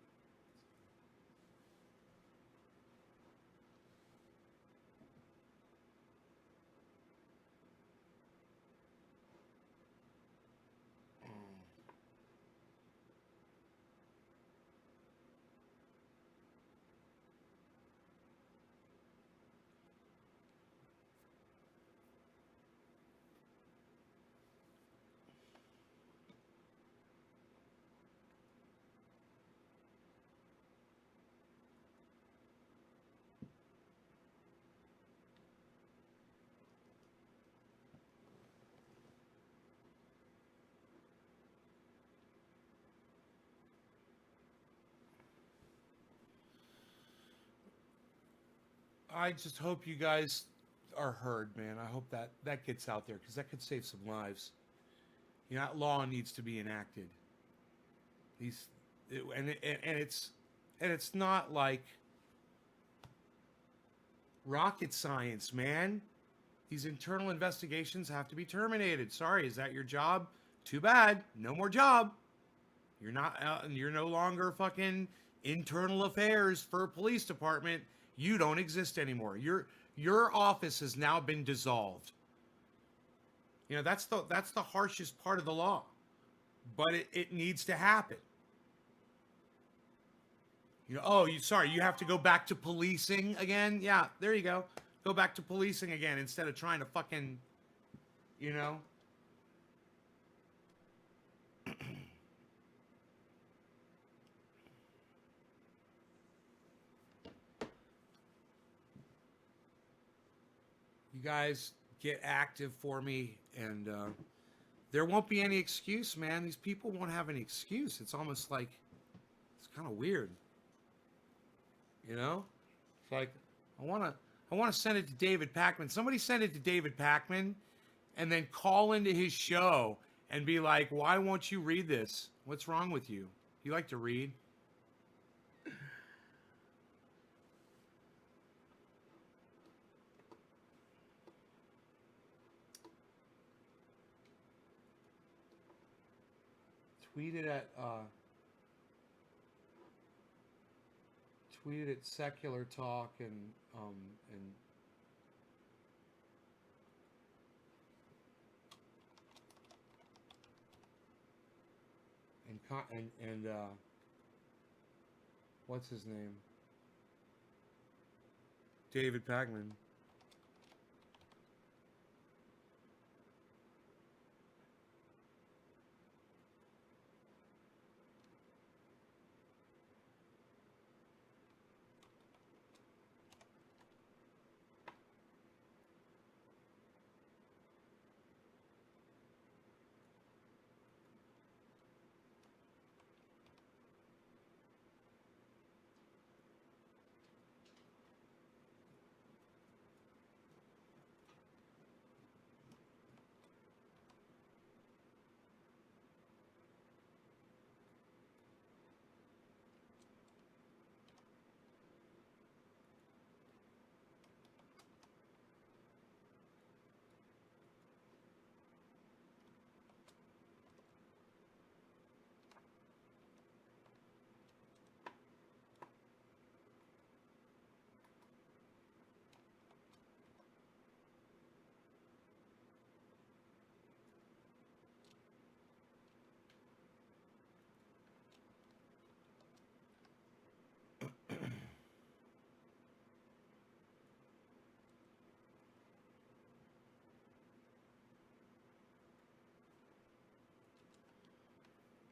I just hope you guys are heard, man. I hope that that gets out there because that could save some lives. You know, that law needs to be enacted. And it's not like rocket science, man. These internal investigations have to be terminated. Sorry, is that your job? Too bad. No more job. You're not. You're no longer fucking internal affairs for a police department. You don't exist anymore. Your office has now been dissolved. You know, that's the harshest part of the law, but it needs to happen. You know, oh, you have to go back to policing again. Yeah, there you go. Go back to policing again instead of trying to fucking, you know. You guys get active for me, and there won't be any excuse, man. These people won't have any excuse. It's almost like it's kind of weird, you know. It's like I want to send it to David Pakman. Somebody send it to David Pakman, and then call into his show and be like, "Why won't you read this? What's wrong with you? You like to read?" Tweeted at Secular Talk and what's his name? David Pakman.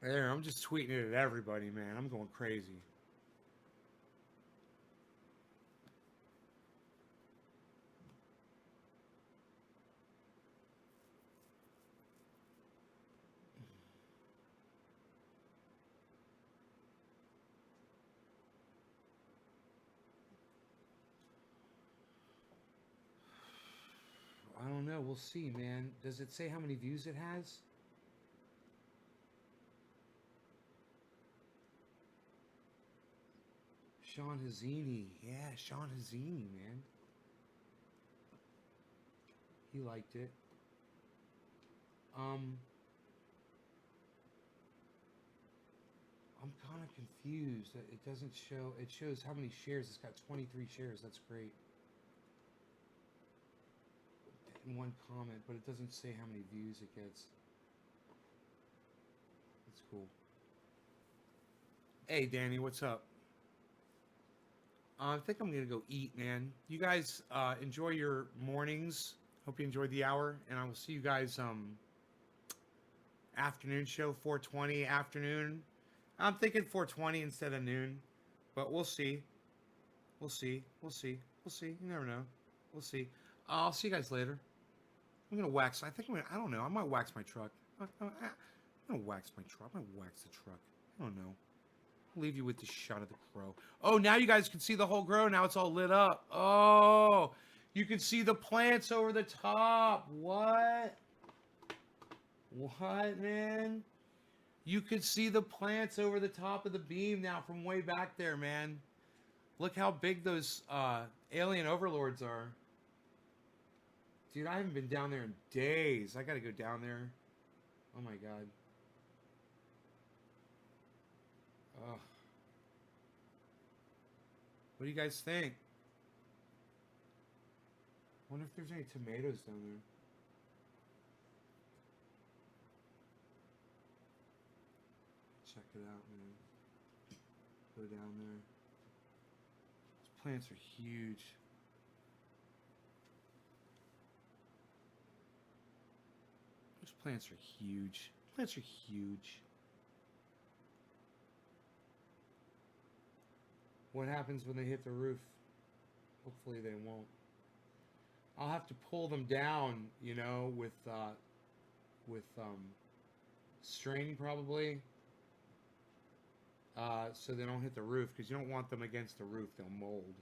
There, I'm just tweeting it at everybody, man. I'm going crazy. I don't know. We'll see, man. Does it say how many views it has? Sean Hazini. Yeah, Sean Hazini, man. He liked it. I'm kind of confused. It doesn't show. It shows how many shares. It's got 23 shares. That's great. And one comment, but it doesn't say how many views it gets. That's cool. Hey, Danny, what's up? I think I'm gonna go eat, man. You guys enjoy your mornings. Hope you enjoyed the hour, and I will see you guys afternoon show 4:20 afternoon. I'm thinking 4:20 instead of noon, but we'll see. We'll see. We'll see. We'll see. You never know. We'll see. I'll see you guys later. I'm gonna wax. I think I don't know. I might wax my truck. I'm gonna wax my truck. I'm gonna wax the truck. I don't know. I'll leave you with the shot of the grow. Oh, now you guys can see the whole grow. Now it's all lit up. Oh, you can see the plants over the top. What? What, man? You could see the plants over the top of the beam now from way back there, man. Look how big those alien overlords are. Dude, I haven't been down there in days. I gotta go down there. Oh my god. What do you guys think? Wonder if there's any tomatoes down there. Check it out, man. Go down there. These plants are huge. Those plants are huge. Plants are huge. What happens when they hit the roof? Hopefully they won't. I'll have to pull them down, you know, with string probably, so they don't hit the roof, because you don't want them against the roof; they'll mold.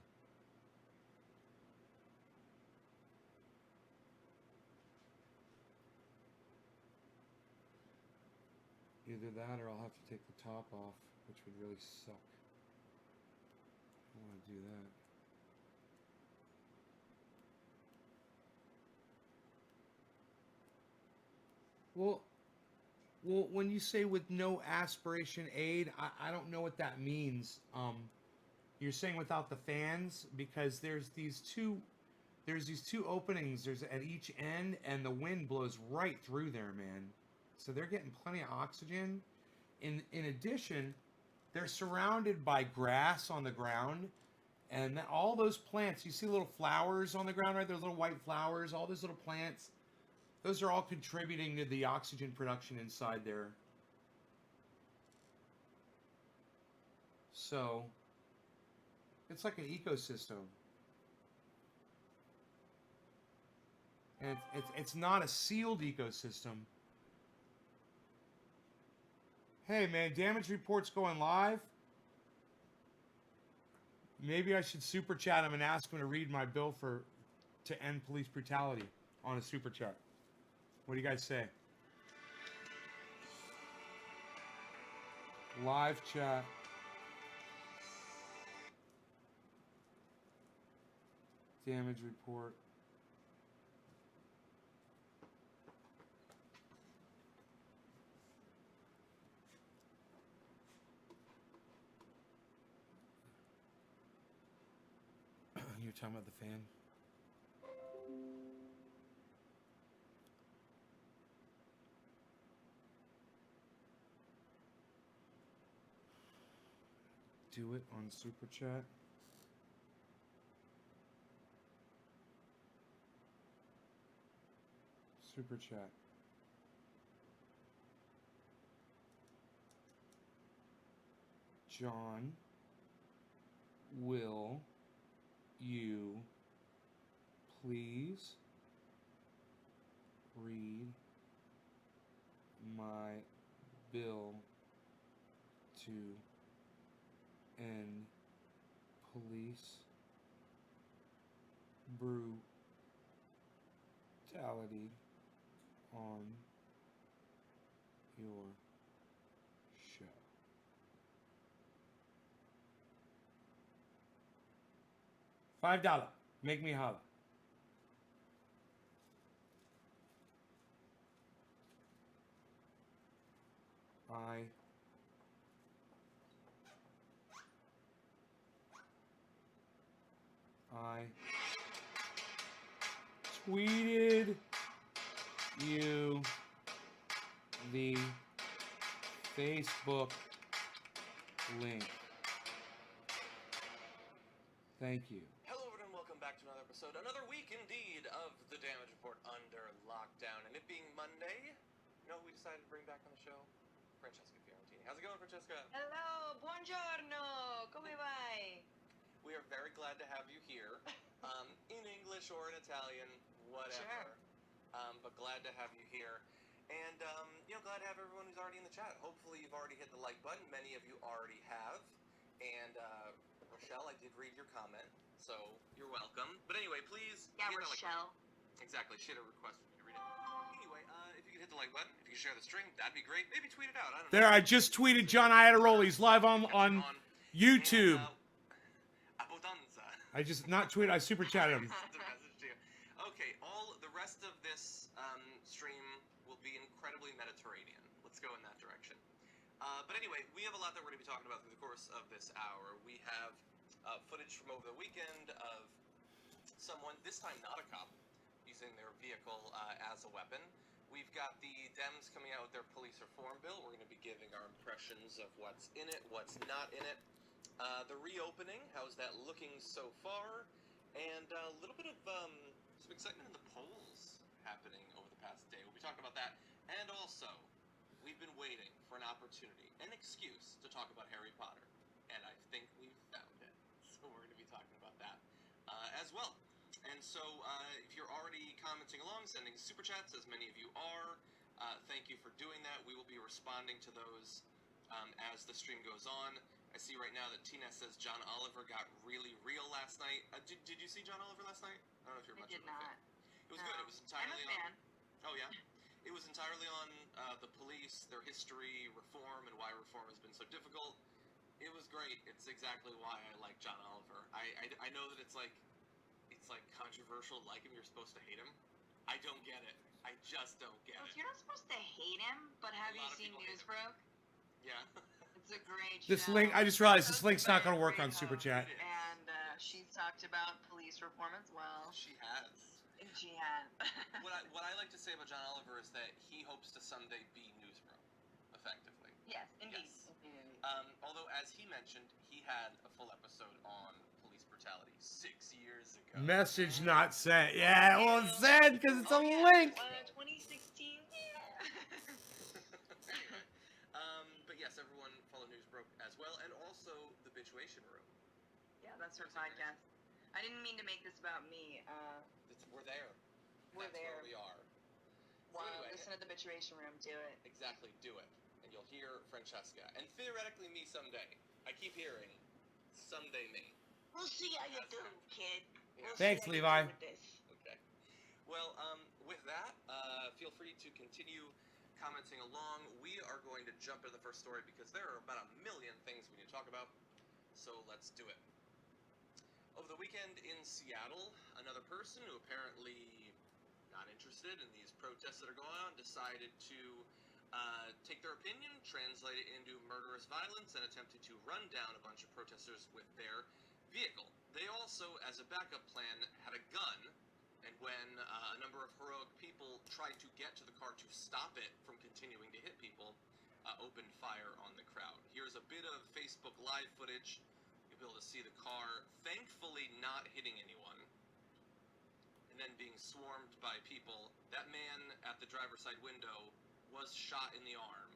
Either that, or I'll have to take the top off, which would really suck. I don't want to do that. Well, when you say with no aspiration aid, I don't know what that means. You're saying without the fans, because there's these two openings. There's at each end, and the wind blows right through there, man. So they're getting plenty of oxygen. In addition, they're surrounded by grass on the ground, and all those plants. You see little flowers on the ground, right? Those little white flowers. All those little plants. Those are all contributing to the oxygen production inside there. So, it's like an ecosystem. And it's not a sealed ecosystem. Hey man, damage report's going live. Maybe I should super chat him and ask him to read my bill to end police brutality on a super chat. What do you guys say? Live chat. Damage report. You're talking about the fan? Do it on super chat. Super chat. John, will you please read my bill to end police brutality on your show? $5. Make me holla. I tweeted you the Facebook link. Thank you. Hello everyone, welcome back to another episode, another week indeed of the Damage Report under lockdown. And it being Monday, you know who we decided to bring back on the show? Francesca Fiorentini. How's it going, Francesca? Hello, buongiorno, come vai? We are very glad to have you here, in English or in Italian, whatever. Sure. But glad to have you here. And, glad to have everyone who's already in the chat. Hopefully you've already hit the like button. Many of you already have. And, Rochelle, I did read your comment, so you're welcome. But anyway, please... Yeah, hit that like Rochelle. button. Exactly, she had a request for me to read it. Anyway, if you could hit the like button, if you could share the stream, that'd be great. Maybe tweet it out, I don't know. There, I just tweeted John Iadarola. He's live on YouTube. And, Abbondanza. I just not tweeted, I super chatted him. Sent a message to you. Okay, all the rest of this stream will be incredibly Mediterranean. Let's go in that direction. But anyway, we have a lot that we're going to be talking about through the course of this hour. We have footage from over the weekend of someone, this time not a cop, using their vehicle as a weapon. We've got the Dems coming out with their police reform bill. We're going to be giving our impressions of what's in it, what's not in it. The reopening, how's that looking so far? And a little bit of some excitement in the polls happening over the past day. We'll be talking about that. And also, we've been waiting for an opportunity, an excuse to talk about Harry Potter. And I think we've found it. So we're going to be talking about that as well. And so, if you're already commenting along, sending super chats, as many of you are, thank you for doing that. We will be responding to those as the stream goes on. I see right now that Tina says John Oliver got really real last night. Did you see John Oliver last night? I don't know if you're much of a fan. It was good. It was entirely I'm a fan. Oh yeah, it was entirely on the police, their history, reform, and why reform has been so difficult. It was great. It's exactly why I like John Oliver. I know that it's like controversial. Like him, you're supposed to hate him. I don't get it. I just don't get Look, it. you're not supposed to hate him, but have A you lot of seen people hate him. Newsbroke? Yeah. It's a great This show. link, I just realized this Hosted link's not by a going to work great on Super host. Chat. And she's talked about police reform as well. She has. And she has. What I like to say about John Oliver is that he hopes to someday be Newsbro, effectively. Yes, indeed. Yes. Indeed. Although, as he mentioned, he had a full episode on police brutality 6 years ago. Message not sent. Yeah, well, it's sent because it's a link. 2016. Anyway, but yes, everyone follow Newsbroke as well, and also the Bitchuation Room. Yeah, that's her podcast. I didn't mean to make this about me. We're there. We're That's there. where we are. Wow, anyway, listen to the Bitchuation Room. Do it. Exactly, do it. And you'll hear Francesca. And theoretically me someday. I keep hearing, someday me. We'll see how you do, kid. Yeah. We'll Thanks, see how you Levi. do with this. Okay. Well, with that, feel free to continue commenting along. We are going to jump into the first story because there are about a million things we need to talk about. So let's do it. Over the weekend in Seattle, another person who apparently not interested in these protests that are going on decided to take their opinion, translate it into murderous violence, and attempted to run down a bunch of protesters with their vehicle. They also, as a backup plan, had a gun, and when a number of heroic people tried to get to the car to stop it from continuing to hit people, opened fire on the crowd. Here's a bit of Facebook Live footage. You'll be able to see the car thankfully not hitting anyone, and then being swarmed by people. That man at the driver's side window was shot in the arm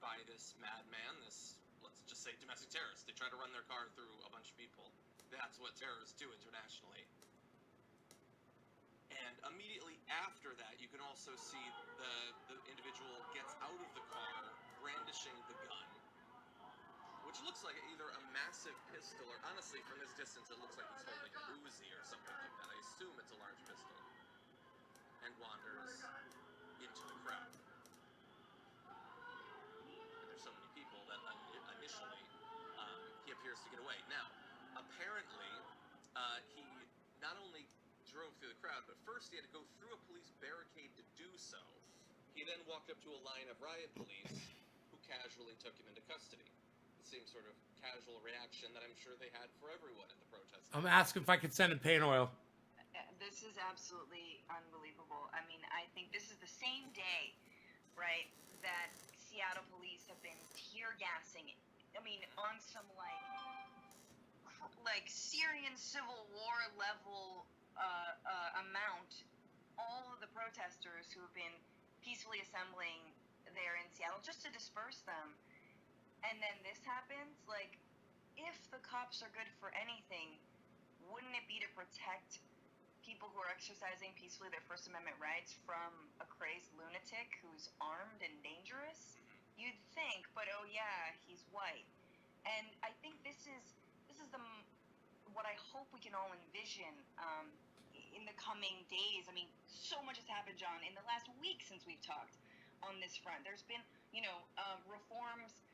by this madman, this, let's just say, domestic terrorist. They tried to run their car through a bunch of people. That's what terrorists do internationally. And immediately after that, you can also see the individual gets out of the car brandishing the gun, which looks like either a massive pistol, or honestly, from this distance, it looks like he's holding a Uzi or something like that. I assume it's a large pistol. And wanders into the crowd. And there's so many people that initially he appears to get away. Now, apparently, he not only drove through the crowd, but first he had to go through a police barricade to do so. He then walked up to a line of riot police who casually took him into custody. The same sort of casual reaction that I'm sure they had for everyone at the protest. I'm asking if I could send him paint oil. This is absolutely unbelievable. I mean, I think this is the same day, right, that Seattle police have been tear gassing. I mean, on some like Syrian civil war level amount, all of the protesters who have been peacefully assembling there in Seattle just to disperse them. And then this happens. Like, if the cops are good for anything, wouldn't it be to protect people who are exercising peacefully their First Amendment rights from a crazed lunatic who's armed and dangerous? You'd think, but oh yeah, he's white. And I think this is what I hope we can all envision in the coming days. I mean, so much has happened, John, in the last week since we've talked on this front. There's been, reforms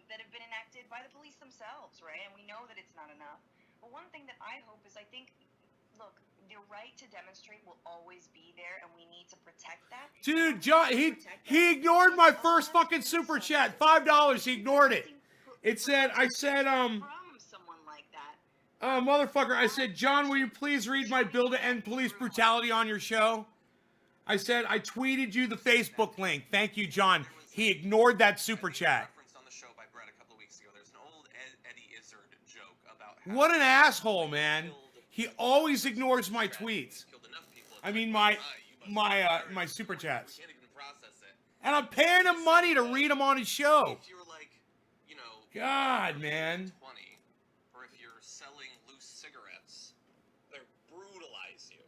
that have been enacted by the police themselves, right? And we know that it's not enough. But one thing that I hope is, I think, look, the right to demonstrate will always be there, and we need to protect that. Dude, John, he ignored my first fucking super chat. $5. He ignored it. It said, I said, from someone like that. Motherfucker, I said, John, will you please read my bill to end police brutality on your show? I said, I tweeted you the Facebook link. Thank you, John. He ignored that super chat. Referenced on the show by Brett a couple of weeks ago. There's an old Eddie Izzard joke about how What an asshole, man. He always ignores my tweets. killed enough people. I mean, my super chats. We can't even process it. And I'm paying him money to read them on his show. If you're like, you know, God, man. 20, or if you're selling loose cigarettes, they brutalize you.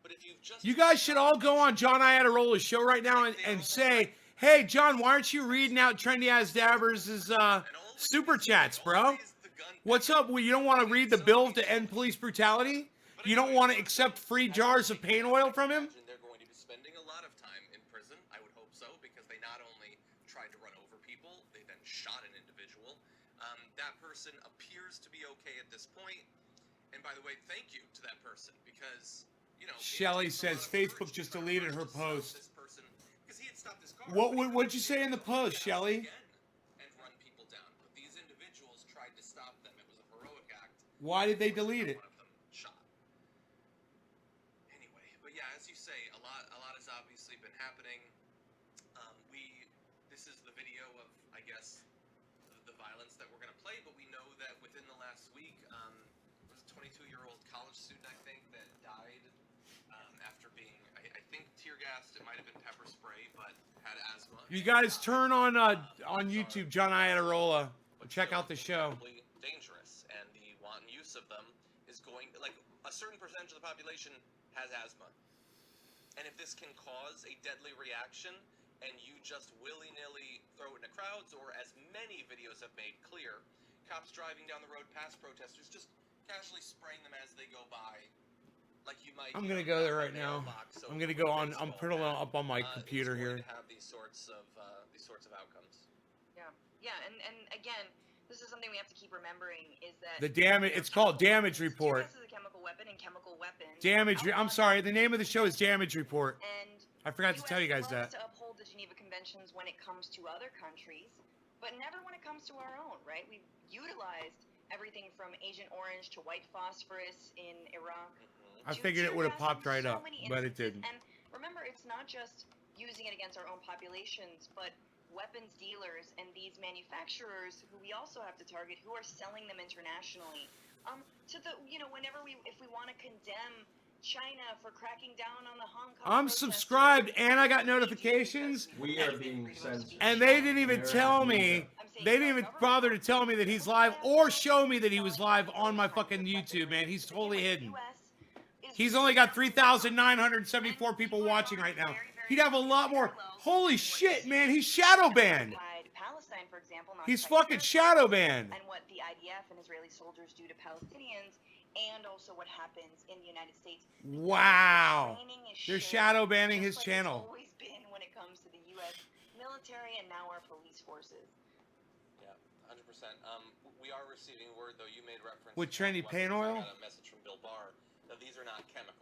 But if you've just You guys should all go on John Iadarola's show right now and say, hey, John, why aren't you reading out Trendy Ass Dabbers' super chats, bro? What's up? Well, you don't want to read the bill to end police brutality? You don't want to accept free jars of paint oil from him? They're going to be spending a lot of time in prison. I would hope so, because they not only tried to run over people, they then shot an individual. That person appears to be okay at this point. And by the way, thank you to that person, because, you know, Shelly it takes a lot says of Facebook courage just to try to deleted her stop post. this person, because he had stopped his car. What'd you say in the post, Shelly? And run people down. But these individuals tried to stop them. It was a heroic act. Why did they delete it? One of them shot. Anyway, but yeah, as you say, a lot has obviously been happening. This is the video of, I guess, the violence that we're gonna play. But we know that within the last week, was a 22-year-old college student, I think, that died after being, I think, tear gassed. It might have been pepper spray, but had asthma. You guys turn on YouTube, John Iadarola. Check out the show. Incredibly dangerous, and the wanton use of them is going, like, a certain percentage of the population has asthma, and if this can cause a deadly reaction, and you just willy-nilly throw it into crowds, or as many videos have made clear, cops driving down the road past protesters, just casually spraying them as they go by, like you might. I'm gonna go there right now. I'm gonna go on. I'm putting it up on my computer here. To have these sorts of outcomes. Yeah, and again, this is something we have to keep remembering is that The damage. It's called Damage Report. Tear gas is a chemical weapon, and chemical weapons. I'm sorry. The name of the show is Damage Report. And I forgot to tell you guys loves that. to uphold the Geneva Conventions when it comes to other countries, but never when it comes to our own, right? We've utilized everything from Agent Orange to white phosphorus in Iraq. I to figured it tear would have gas popped in right so up, many but it instances. didn't. And remember, it's not just using it against our own populations, but weapons dealers and these manufacturers who we also have to target, who are selling them internationally. Whenever if we want to condemn China for cracking down on the Hong Kong I'm protesters, subscribed and I got notifications. We are being censored. And they didn't even tell me. They didn't even bother to tell me that he's live or show me that he was live on my fucking YouTube, man. He's totally hidden. He's only got 3,974 people watching right now. He'd have a lot more. Holy shit, man. He's shadow banned. Palestine, for example, He's fucking shadow banned. and what the IDF and Israeli soldiers do to Palestinians, and also what happens in the United States. Wow. Training is They're shit, shadow banning his just like channel. It's always been when it comes to the U.S. military and now our police forces. Yeah, 100%. We are receiving word, though. You made reference With to trendy weapons. paint oil? I got a message from Bill Barr that these are not chemicals.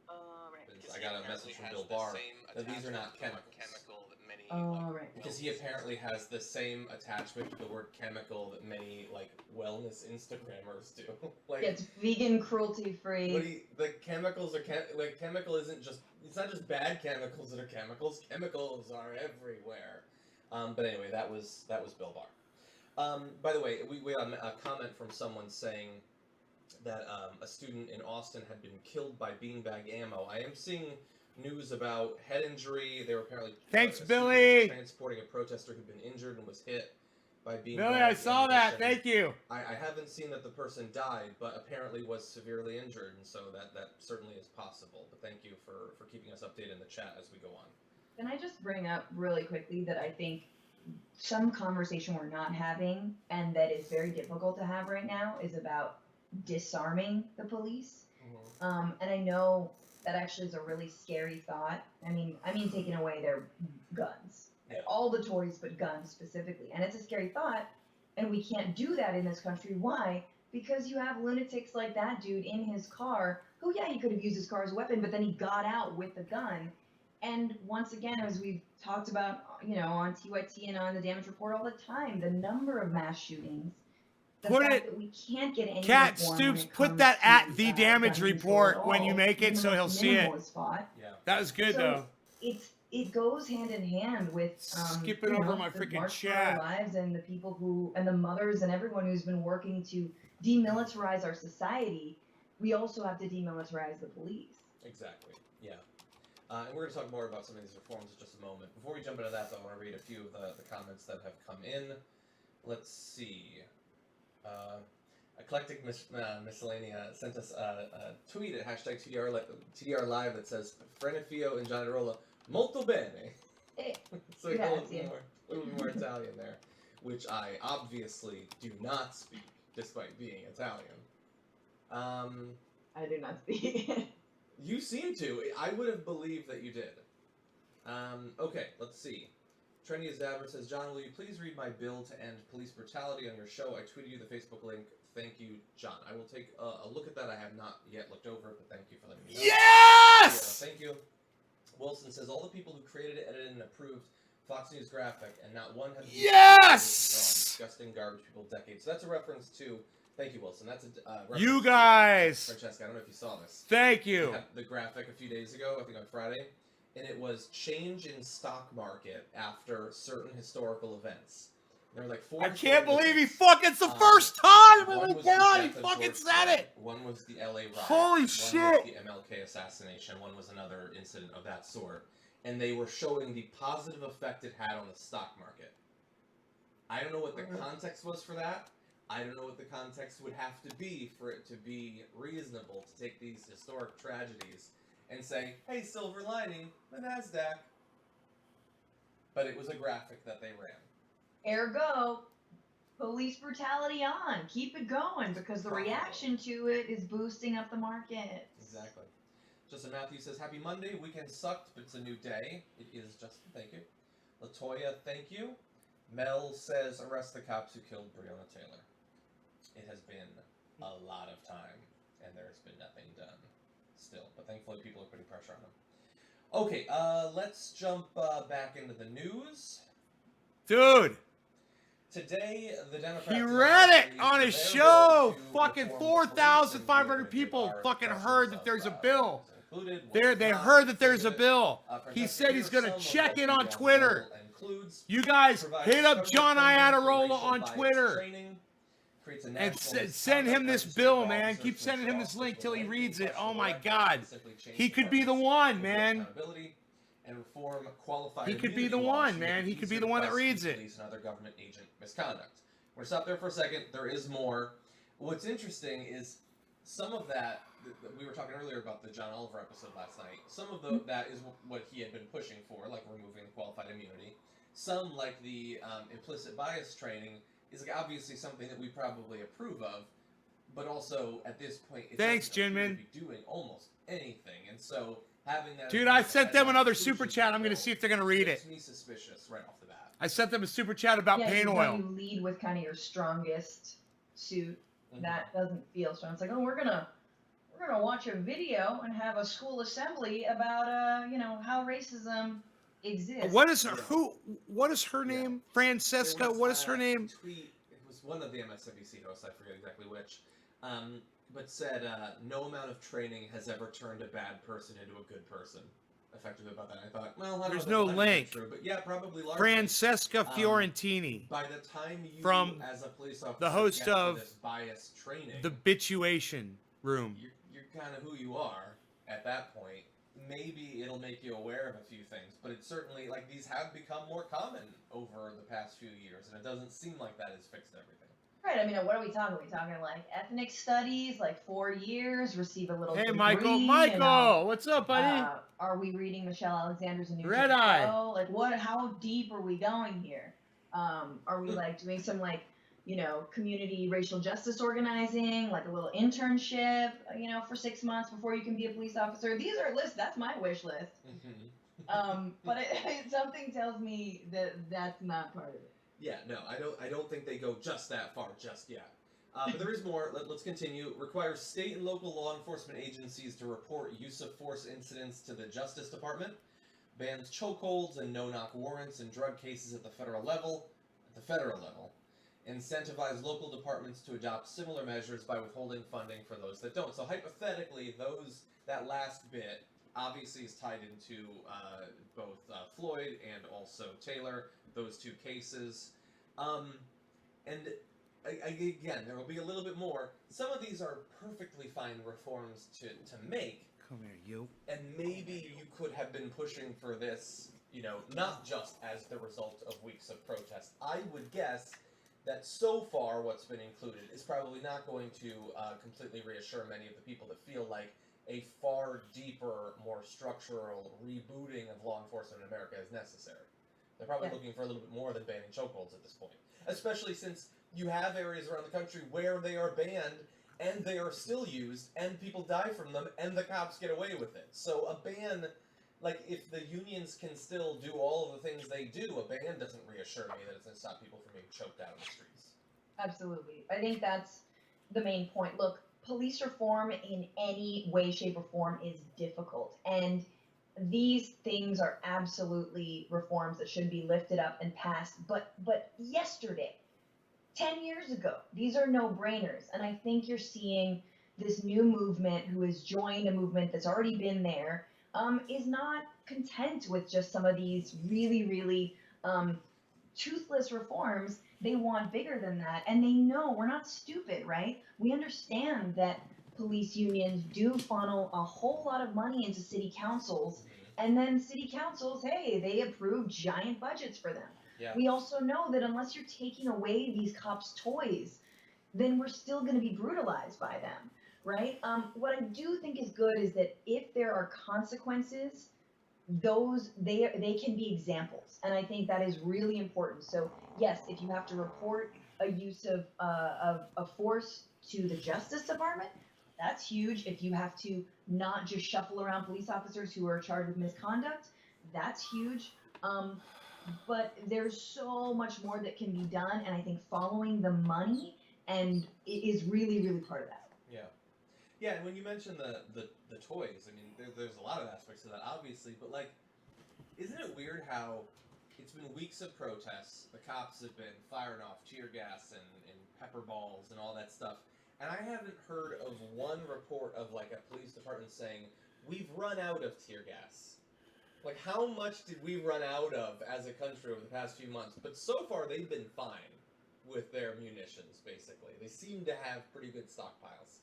Right. I got a message from Bill Barr that these are not chemicals. Chemical that many, Right. Because he apparently has the same attachment to the word chemical that many like wellness Instagrammers do. Like It's vegan, cruelty free. the chemicals are chemical isn't just it's not just bad chemicals that are chemicals. Chemicals are everywhere. But anyway, that was Bill Barr. By the way, we got a comment from someone saying that a student in Austin had been killed by beanbag ammo. I am seeing news about head injury. They were apparently Thanks, a student Billy. was transporting a protester who'd been injured and was hit by beanbag Billy, I saw that. ammunition. Thank you. I haven't seen that the person died, but apparently was severely injured, and so that certainly is possible. But thank you for keeping us updated in the chat as we go on. Can I just bring up really quickly that I think some conversation we're not having and that is very difficult to have right now is about disarming the police. And I know that actually is a really scary thought. I mean taking away their guns. Yeah. All the toys but guns specifically. And it's a scary thought, and we can't do that in this country. Why? Because you have lunatics like that dude in his car who, yeah, he could have used his car as a weapon, but then he got out with the gun. And once again, as we've talked about, on TYT and on the Damage Report all the time, the number of mass shootings the Put fact it- that we can't get any Cat reform when Stoops, it put comes that to, at the damage gun control report at when you all, make it even so the he'll most see it. minimal is fought. Yeah. That was good So, though. It goes hand in hand with Skipping you over know, my the freaking March for chat. Our Lives and the people who and the mothers and everyone who's been working to demilitarize our society. We also have to demilitarize the police. Exactly. Yeah. And we're going to talk more about some of these reforms in just a moment. Before we jump into that, though, I want to read a few of the comments that have come in. Let's see. Eclectic Miscellanea sent us a tweet at hashtag TDR Live that says Frenefio and Giannarola molto bene. Eh, So a grazie. little bit more Italian there, which I obviously do not speak, despite being Italian. I do not speak. You seem to. I would have believed that you did. Okay, let's see. Trendy as Dabber says, John, will you please read my bill to end police brutality on your show? I tweeted you the Facebook link. Thank you, John. I will take a look at that. I have not yet looked over it, but thank you for letting me know. Yes! Yeah, thank you. Wilson says, all the people who created, edited, and approved Fox News graphic, and not one had Yes! disgusting garbage people decades. So that's a reference to. Thank you, Wilson. That's a reference You to guys. Francesca. I don't know if you saw this. Thank We you. had the graphic a few days ago, I think on Friday, and it was change in stock market after certain historical events. There were like four. I can't historical believe he events. fucking. It's the first time. Oh One my was the god, he death of fucking George said Floyd, it. One was the LA riot. Holy one shit. was the MLK assassination. One was another incident of that sort. And they were showing the positive effect it had on the stock market. I don't know what the context was for that. I don't know what the context would have to be for it to be reasonable to take these historic tragedies and say, hey, silver lining, the NASDAQ. But it was a graphic that they ran. Ergo, police brutality on. Keep it going because the reaction to it is boosting up the market. Exactly. Justin Matthews says, happy Monday. Weekend sucked, but it's a new day. It is, Justin. Thank you. Latoya, thank you. Mel says, arrest the cops who killed Breonna Taylor. It has been a lot of time, and there's been nothing done still. But thankfully, people are putting pressure on them. Okay, let's jump back into the news. Dude, Today, the Democrats... he read it announced on their his bill show. to Fucking reform the police, and 4,500 we're gonna people give our fucking impressions heard that of, there's a what bill. was included, what They was they not heard that there's a included. bill. He Francesca, said he's here are gonna some of check what it the on bill Twitter. includes. You guys Provides hit up federal John funding for Iadarola racial on bias Twitter training, creates a and national send him misconduct this registry bill, of man. officers Keep to sending him ensure this link officers till he will reads it. Oh questionable my ethics, god, specifically change he could be the departments one, to man. accountability and reform qualified He could be the immunity laws one, to man. make it He could be easier the to one that prosecute reads it. police and other government agent misconduct. We're gonna stop there for a second. There is more. What's interesting is some of that. We were talking earlier about the John Oliver episode last night. Some of that is what he had been pushing for, like removing qualified immunity. Some, like the implicit bias training, is like obviously something that we probably approve of, but also at this point, it Thanks, doesn't appear to Jinmin. be doing almost anything, and so having that. Dude, I sent them another super chat. I'm gonna see if they're gonna read it. Makes me suspicious right off the bat. I sent them a super chat about Yeah, pain 'cause oil. when you lead with kind of your strongest suit, Mhm. that doesn't feel strong. It's like, oh, we're gonna watch a video and have a school assembly about how racism exists. What is her Yeah. What is her Yeah. name? Francesca. There was What is her a name? Tweet. It was one of the MSNBC hosts. I forget exactly which. But said no amount of training has ever turned a bad person into a good person. Effectively about that. I thought, well, I don't There's know no if that's link. true, but yeah, probably largely. Francesca Fiorentini, By the time you, From as a police officer, the host get to of this bias training, the Bituation Room. you're kind of who you are at that point. Maybe it'll make you aware of a few things, but it's certainly like these have become more common over the past few years, and it doesn't seem like that has fixed everything. Right. I mean, what are we talking? Are we talking like ethnic studies, like 4 years, receive a little. Hey, degree, Michael. you Michael, know? what's up, buddy? Are we reading Michelle Alexander's A New Red Jim Eye. Crow? Like, what? How deep are we going here? Are we like doing some like community racial justice organizing, like a little internship, for 6 months before you can be a police officer? These are lists. That's my wish list. But something tells me that that's not part of it. Yeah, no, I don't think they go just that far just yet. But there is more. Let's continue. Requires state and local law enforcement agencies to report use of force incidents to the Justice Department. Bans chokeholds and no-knock warrants in drug cases at the federal level. incentivize local departments to adopt similar measures by withholding funding for those that don't. So hypothetically, that last bit obviously is tied into both Floyd and also Taylor, those two cases. And again, there will be a little bit more. Some of these are perfectly fine reforms to make. Come here, you. And maybe you could have been pushing for this, not just as the result of weeks of protest. I would guess that so far what's been included is probably not going to completely reassure many of the people that feel like a far deeper, more structural rebooting of law enforcement in America is necessary. They're probably looking for a little bit more than banning chokeholds at this point. Especially since you have areas around the country where they are banned, and they are still used, and people die from them, and the cops get away with it. So a ban, like, if the unions can still do all of the things they do, a ban doesn't reassure me that it's going to stop people from being choked out in the streets. Absolutely. I think that's the main point. Look, police reform in any way, shape, or form is difficult. And these things are absolutely reforms that should be lifted up and passed. But yesterday, 10 years ago, these are no-brainers. And I think you're seeing this new movement who has joined a movement that's already been there, is not content with just some of these really, really toothless reforms. They want bigger than that, and they know we're not stupid, right? We understand that police unions do funnel a whole lot of money into city councils, and then city councils, hey, they approve giant budgets for them. Yeah. We also know that unless you're taking away these cops' toys, then we're still going to be brutalized by them, right? What I do think is good is that if there are consequences, they can be examples, and I think that is really important. So yes, if you have to report a use of force to the Justice Department, that's huge. If you have to not just shuffle around police officers who are charged with misconduct, that's huge. But there's so much more that can be done, and I think following the money and is really, really part of that. Yeah, and when you mention the toys, I mean, there's a lot of aspects to that, obviously, but, like, isn't it weird how it's been weeks of protests, the cops have been firing off tear gas and pepper balls and all that stuff, and I haven't heard of one report of, like, a police department saying, we've run out of tear gas. Like, how much did we run out of as a country over the past few months? But so far, they've been fine with their munitions, basically. They seem to have pretty good stockpiles.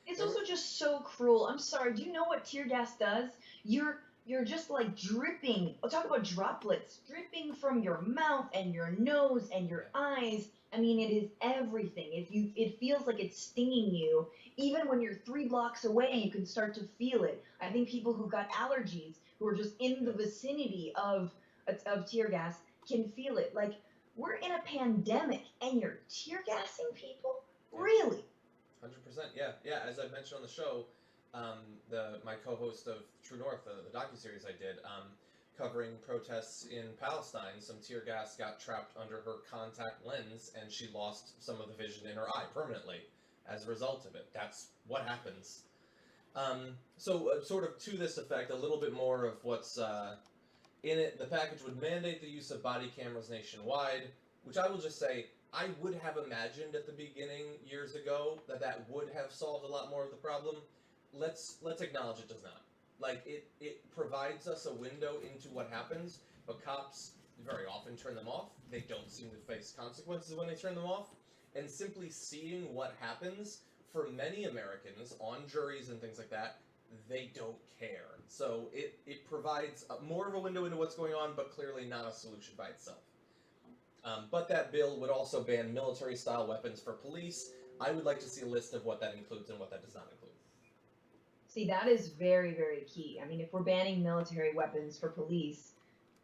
It's also just so cruel. I'm sorry. Do you know what tear gas does? You're just like dripping. I'll talk about droplets dripping from your mouth and your nose and your eyes. I mean, it is everything. It feels like it's stinging you. Even when you're 3 blocks away, you can start to feel it. I think people who got allergies, who are just in the vicinity of tear gas, can feel it. Like, we're in a pandemic and you're tear gassing people? Really? 100%, yeah. As I mentioned on the show, my co-host of True North, the docuseries I did, covering protests in Palestine, some tear gas got trapped under her contact lens, and she lost some of the vision in her eye permanently as a result of it. That's what happens. So, sort of to this effect, a little bit more of what's in it. The package would mandate the use of body cameras nationwide, which I will just say, I would have imagined at the beginning years ago that would have solved a lot more of the problem. Let's acknowledge it does not. Like, it provides us a window into what happens, but cops very often turn them off. They don't seem to face consequences when they turn them off. And simply seeing what happens, for many Americans, on juries and things like that, they don't care. So it provides more of a window into what's going on, but clearly not a solution by itself. But that bill would also ban military-style weapons for police. I would like to see a list of what that includes and what that does not include. See, that is very, very key. I mean, if we're banning military weapons for police,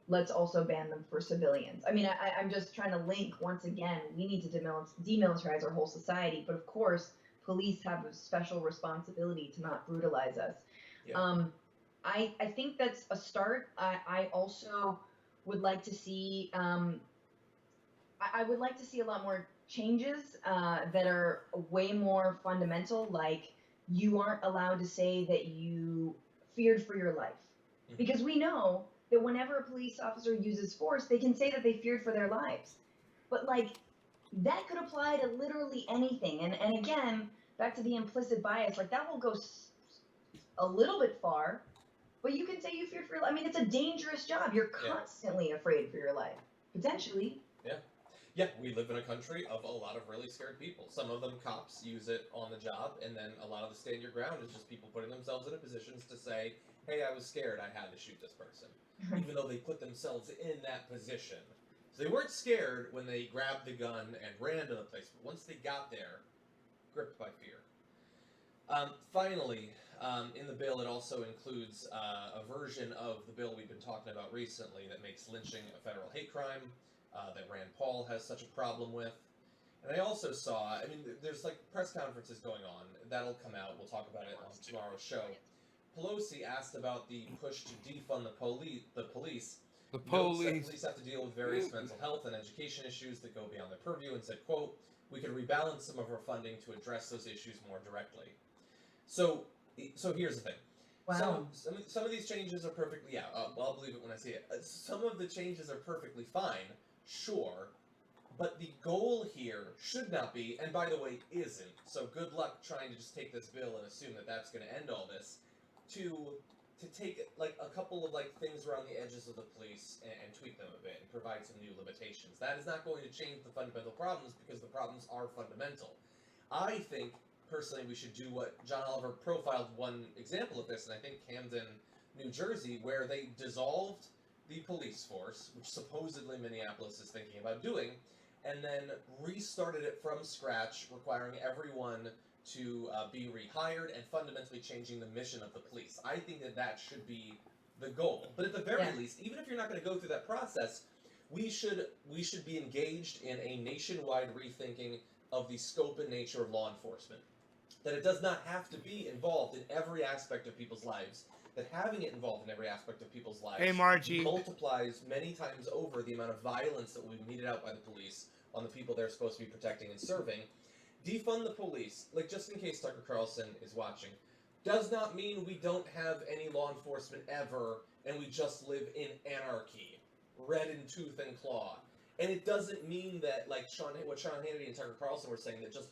let's also ban them for civilians. I mean, I'm just trying to link, once again, we need to demilitarize our whole society, but of course, police have a special responsibility to not brutalize us. Yeah. I think that's a start. I also would like to see, I would like to see a lot more changes that are way more fundamental, like you aren't allowed to say that you feared for your life. Because we know that whenever a police officer uses force, they can say that they feared for their lives. But, like, that could apply to literally anything. And again, back to the implicit bias, like that will go a little bit far, but you can say you fear for your life. I mean, it's a dangerous job. You're Yeah. constantly afraid for your life, potentially. Yeah, we live in a country of a lot of really scared people. Some of them cops use it on the job, and then a lot of the stand your ground is just people putting themselves into positions to say, hey, I was scared, I had to shoot this person. Even though they put themselves in that position. So they weren't scared when they grabbed the gun and ran to the place, but once they got there, gripped by fear. Finally, in the bill, it also includes a version of the bill we've been talking about recently that makes lynching a federal hate crime. That Rand Paul has such a problem with. And I also saw, I mean, there's like press conferences going on. That'll come out. We'll talk about it on tomorrow's show. Pelosi asked about the push to defund the police. The Notes that police. police have to deal with various mental health and education issues that go beyond their purview, and said, quote, we could rebalance some of our funding to address those issues more directly. So here's the thing. Wow. Some of these changes are perfectly, I'll believe it when I see it. Some of the changes are perfectly fine, sure, but the goal here should not be, and by the way, isn't, so good luck trying to just take this bill and assume that that's going to end all this, to take like a couple of like things around the edges of the police and tweak them a bit and provide some new limitations. That is not going to change the fundamental problems because the problems are fundamental. I think personally we should do what John Oliver profiled one example of this, and I think Camden, New Jersey, where they dissolved the police force, which supposedly Minneapolis is thinking about doing, and then restarted it from scratch, requiring everyone to be rehired and fundamentally changing the mission of the police. I think that should be the goal. But at the very least, even if you're not going to go through that process, we should be engaged in a nationwide rethinking of the scope and nature of law enforcement. That it does not have to be involved in every aspect of people's lives. That having it involved in every aspect of people's lives Hey, Margie. multiplies many times over the amount of violence that will be meted out by the police on the people they're supposed to be protecting and serving. Defund the police, like just in case Tucker Carlson is watching, does not mean we don't have any law enforcement ever and we just live in anarchy, red in tooth and claw. And it doesn't mean that, like what Sean Hannity and Tucker Carlson were saying, that just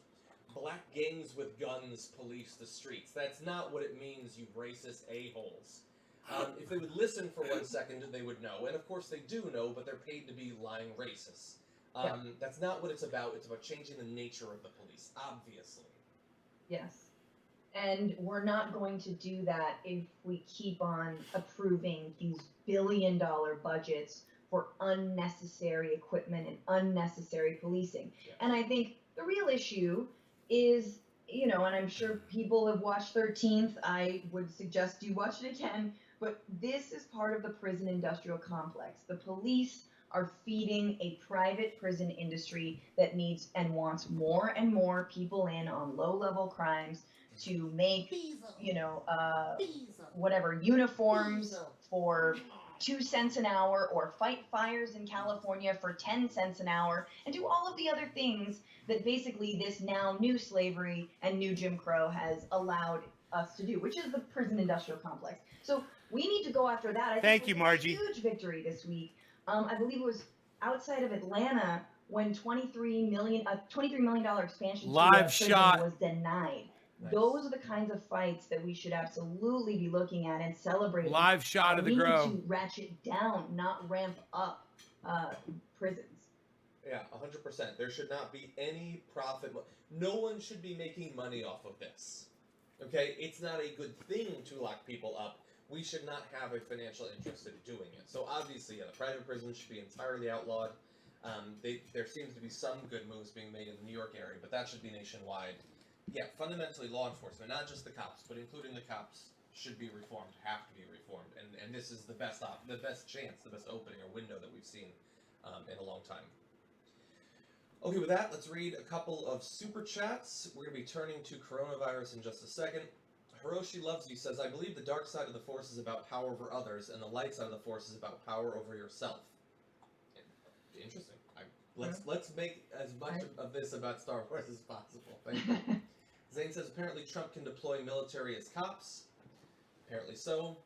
black gangs with guns police the streets. That's not what it means, you racist a-holes. If they would listen for 1 second, they would know. And of course they do know, but they're paid to be lying racists. That's not what it's about. It's about changing the nature of the police, obviously. Yes. And we're not going to do that if we keep on approving these billion-dollar budgets for unnecessary equipment and unnecessary policing. Yeah. And I think the real issue is, and I'm sure people have watched 13th. I would suggest you watch it again. But this is part of the prison industrial complex. The police are feeding a private prison industry that needs and wants more and more people in on low-level crimes to make, whatever, uniforms for 2 cents an hour, or fight fires in California for 10 cents an hour, and do all of the other things that basically this now new slavery and new Jim Crow has allowed us to do, which is the prison industrial complex. So we need to go after that. I think Thank it you, was Margie. a huge victory this week. I believe it was outside of Atlanta when $23 million expansion to Live the prison shot. was denied. Nice. Those are the kinds of fights that we should absolutely be looking at and celebrating. Live shot of the we Grow. need to ratchet down, not ramp up prisons. Yeah, 100%. There should not be any profit. No one should be making money off of this. Okay? It's not a good thing to lock people up. We should not have a financial interest in doing it. So obviously, the private prisons should be entirely outlawed. There seems to be some good moves being made in the New York area, but that should be nationwide. Yeah, fundamentally, law enforcement, not just the cops, but including the cops, should be reformed, have to be reformed, and this is the best chance, the best opening or window that we've seen in a long time. Okay, with that, let's read a couple of super chats. We're going to be turning to coronavirus in just a second. Hiroshi Loves You says, I believe the dark side of the force is about power over others, and the light side of the force is about power over yourself. Interesting. Let's make as much of this about Star Wars as possible. Thank you. Zane says, apparently Trump can deploy military as cops. Apparently so.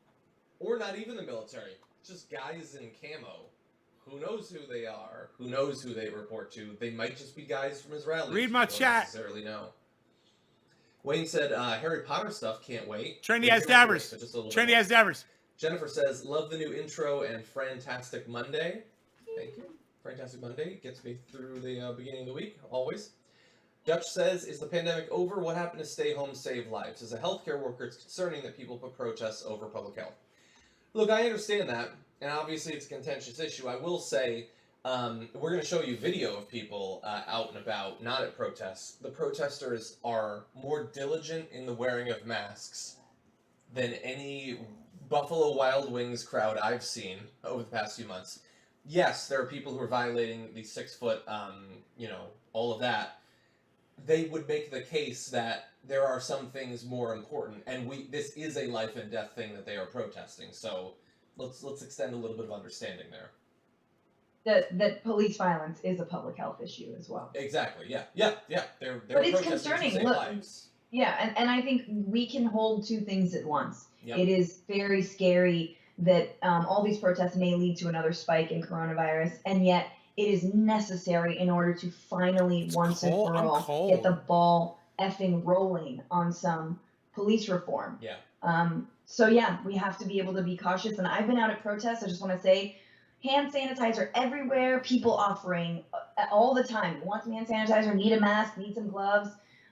Or not even the military. Just guys in camo. Who knows who they are? Who knows who they report to? They might just be guys from his rallies. Read my We don't chat. necessarily know. Wayne said, Harry Potter stuff, can't wait. Trendy We're as gonna have to wait dabbers. for just a little Trendy bit more. as dabbers. Jennifer says, love the new intro and Fantastic Monday. Thank you. Fantastic Monday gets me through the beginning of the week, always. Dutch says, is the pandemic over? What happened to stay home, save lives? As a healthcare worker, it's concerning that people put protests over public health. Look, I understand that, and obviously it's a contentious issue. I will say, we're going to show you video of people out and about, not at protests. The protesters are more diligent in the wearing of masks than any Buffalo Wild Wings crowd I've seen over the past few months. Yes, there are people who are violating the 6 foot, all of that. They would make the case that there are some things more important, and this is a life and death thing that they are protesting. So let's extend a little bit of understanding there. That police violence is a public health issue as well. Exactly. Yeah. They're But it's protesting to concerning. save Look, lives. Yeah, and I think we can hold two things at once. Yep. It is very scary that all these protests may lead to another spike in coronavirus, and yet it is necessary in order to finally, once and for all, get the ball effing rolling on some police reform. Yeah. So yeah, we have to be able to be cautious. And I've been out at protests. I just want to say, hand sanitizer everywhere. People offering all the time. Want some hand sanitizer? Need a mask? Need some gloves?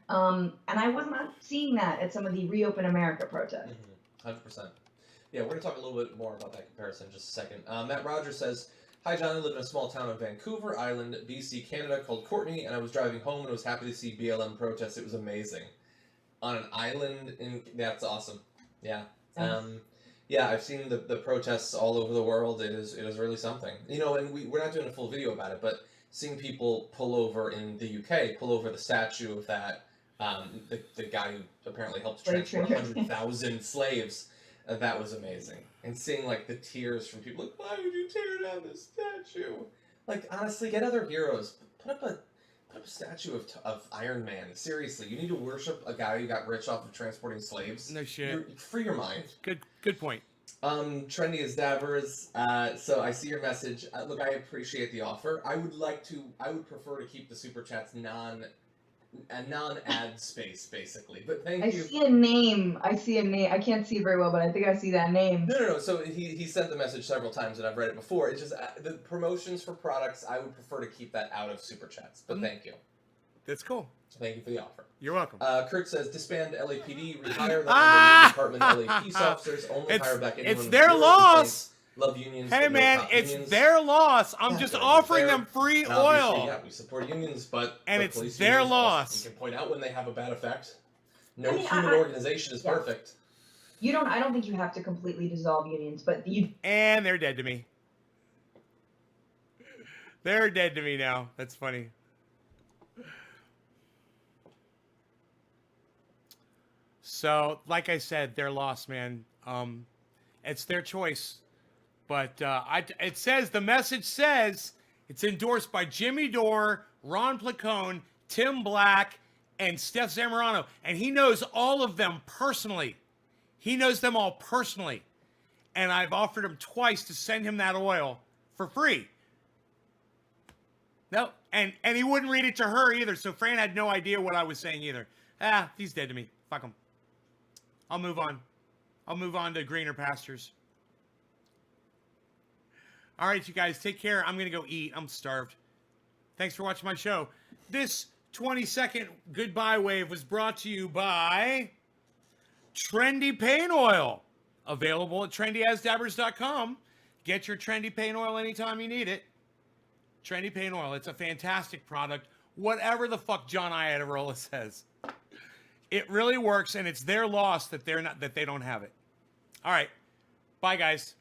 And I was not seeing that at some of the Reopen America protests. 100%. Yeah, we're going to talk a little bit more about that comparison in just a second. Matt Rogers says, hi, John. I live in a small town of Vancouver Island, BC, Canada, called Courtney, and I was driving home and was happy to see BLM protests. It was amazing. On an island that's awesome. Yeah. Yeah, I've seen the protests all over the world. It is really something. And we're not doing a full video about it, but seeing people pull over in the UK, pull over the statue of that, the guy who apparently helped transport 100,000 slaves, that was amazing. And seeing, like, the tears from people, like, why would you tear down this statue? Like, honestly, get other heroes. Put up a statue of Iron Man. Seriously, you need to worship a guy who got rich off of transporting slaves. No shit. Free your mind. Good point. Trendy as Davers. So I see your message. Look, I appreciate the offer. I would prefer to keep the super chats non-ad space, basically. But thank you. I see a name. I can't see very well, but I think I see that name. No. So he sent the message several times, and I've read it before. It's just the promotions for products. I would prefer to keep that out of super chats. But thank you. That's cool. Thank you for the offer. You're welcome. Kurt says disband LAPD, retire the department LA peace officers, only hire back anyone. It's with their zero loss. complaints. Love unions. Hey but no man, top it's unions. their loss. I'm just offering them free And obviously, oil. Yeah, we support unions, but And the it's police their unions loss. Also, we can point out when they have a bad effect. No I mean, human organization is yeah. perfect. I don't think you have to completely dissolve unions, but And they're dead to me. They're dead to me now. That's funny. So, like I said, they're lost, man. It's their choice. But it says, the message says, it's endorsed by Jimmy Dore, Ron Placone, Tim Black, and Steph Zamorano. And he knows all of them personally. He knows them all personally. And I've offered him twice to send him that oil for free. No, and he wouldn't read it to her either. So Fran had no idea what I was saying either. He's dead to me. Fuck him. I'll move on. I'll move on to greener pastures. All right, you guys, take care. I'm going to go eat. I'm starved. Thanks for watching my show. This 20-second goodbye wave was brought to you by Trendy Pain Oil. Available at trendyasdabbers.com. Get your Trendy Pain Oil anytime you need it. Trendy Pain Oil. It's a fantastic product. Whatever the fuck John Iadarola says. It really works, and it's their loss that they don't have it. All right. Bye, guys.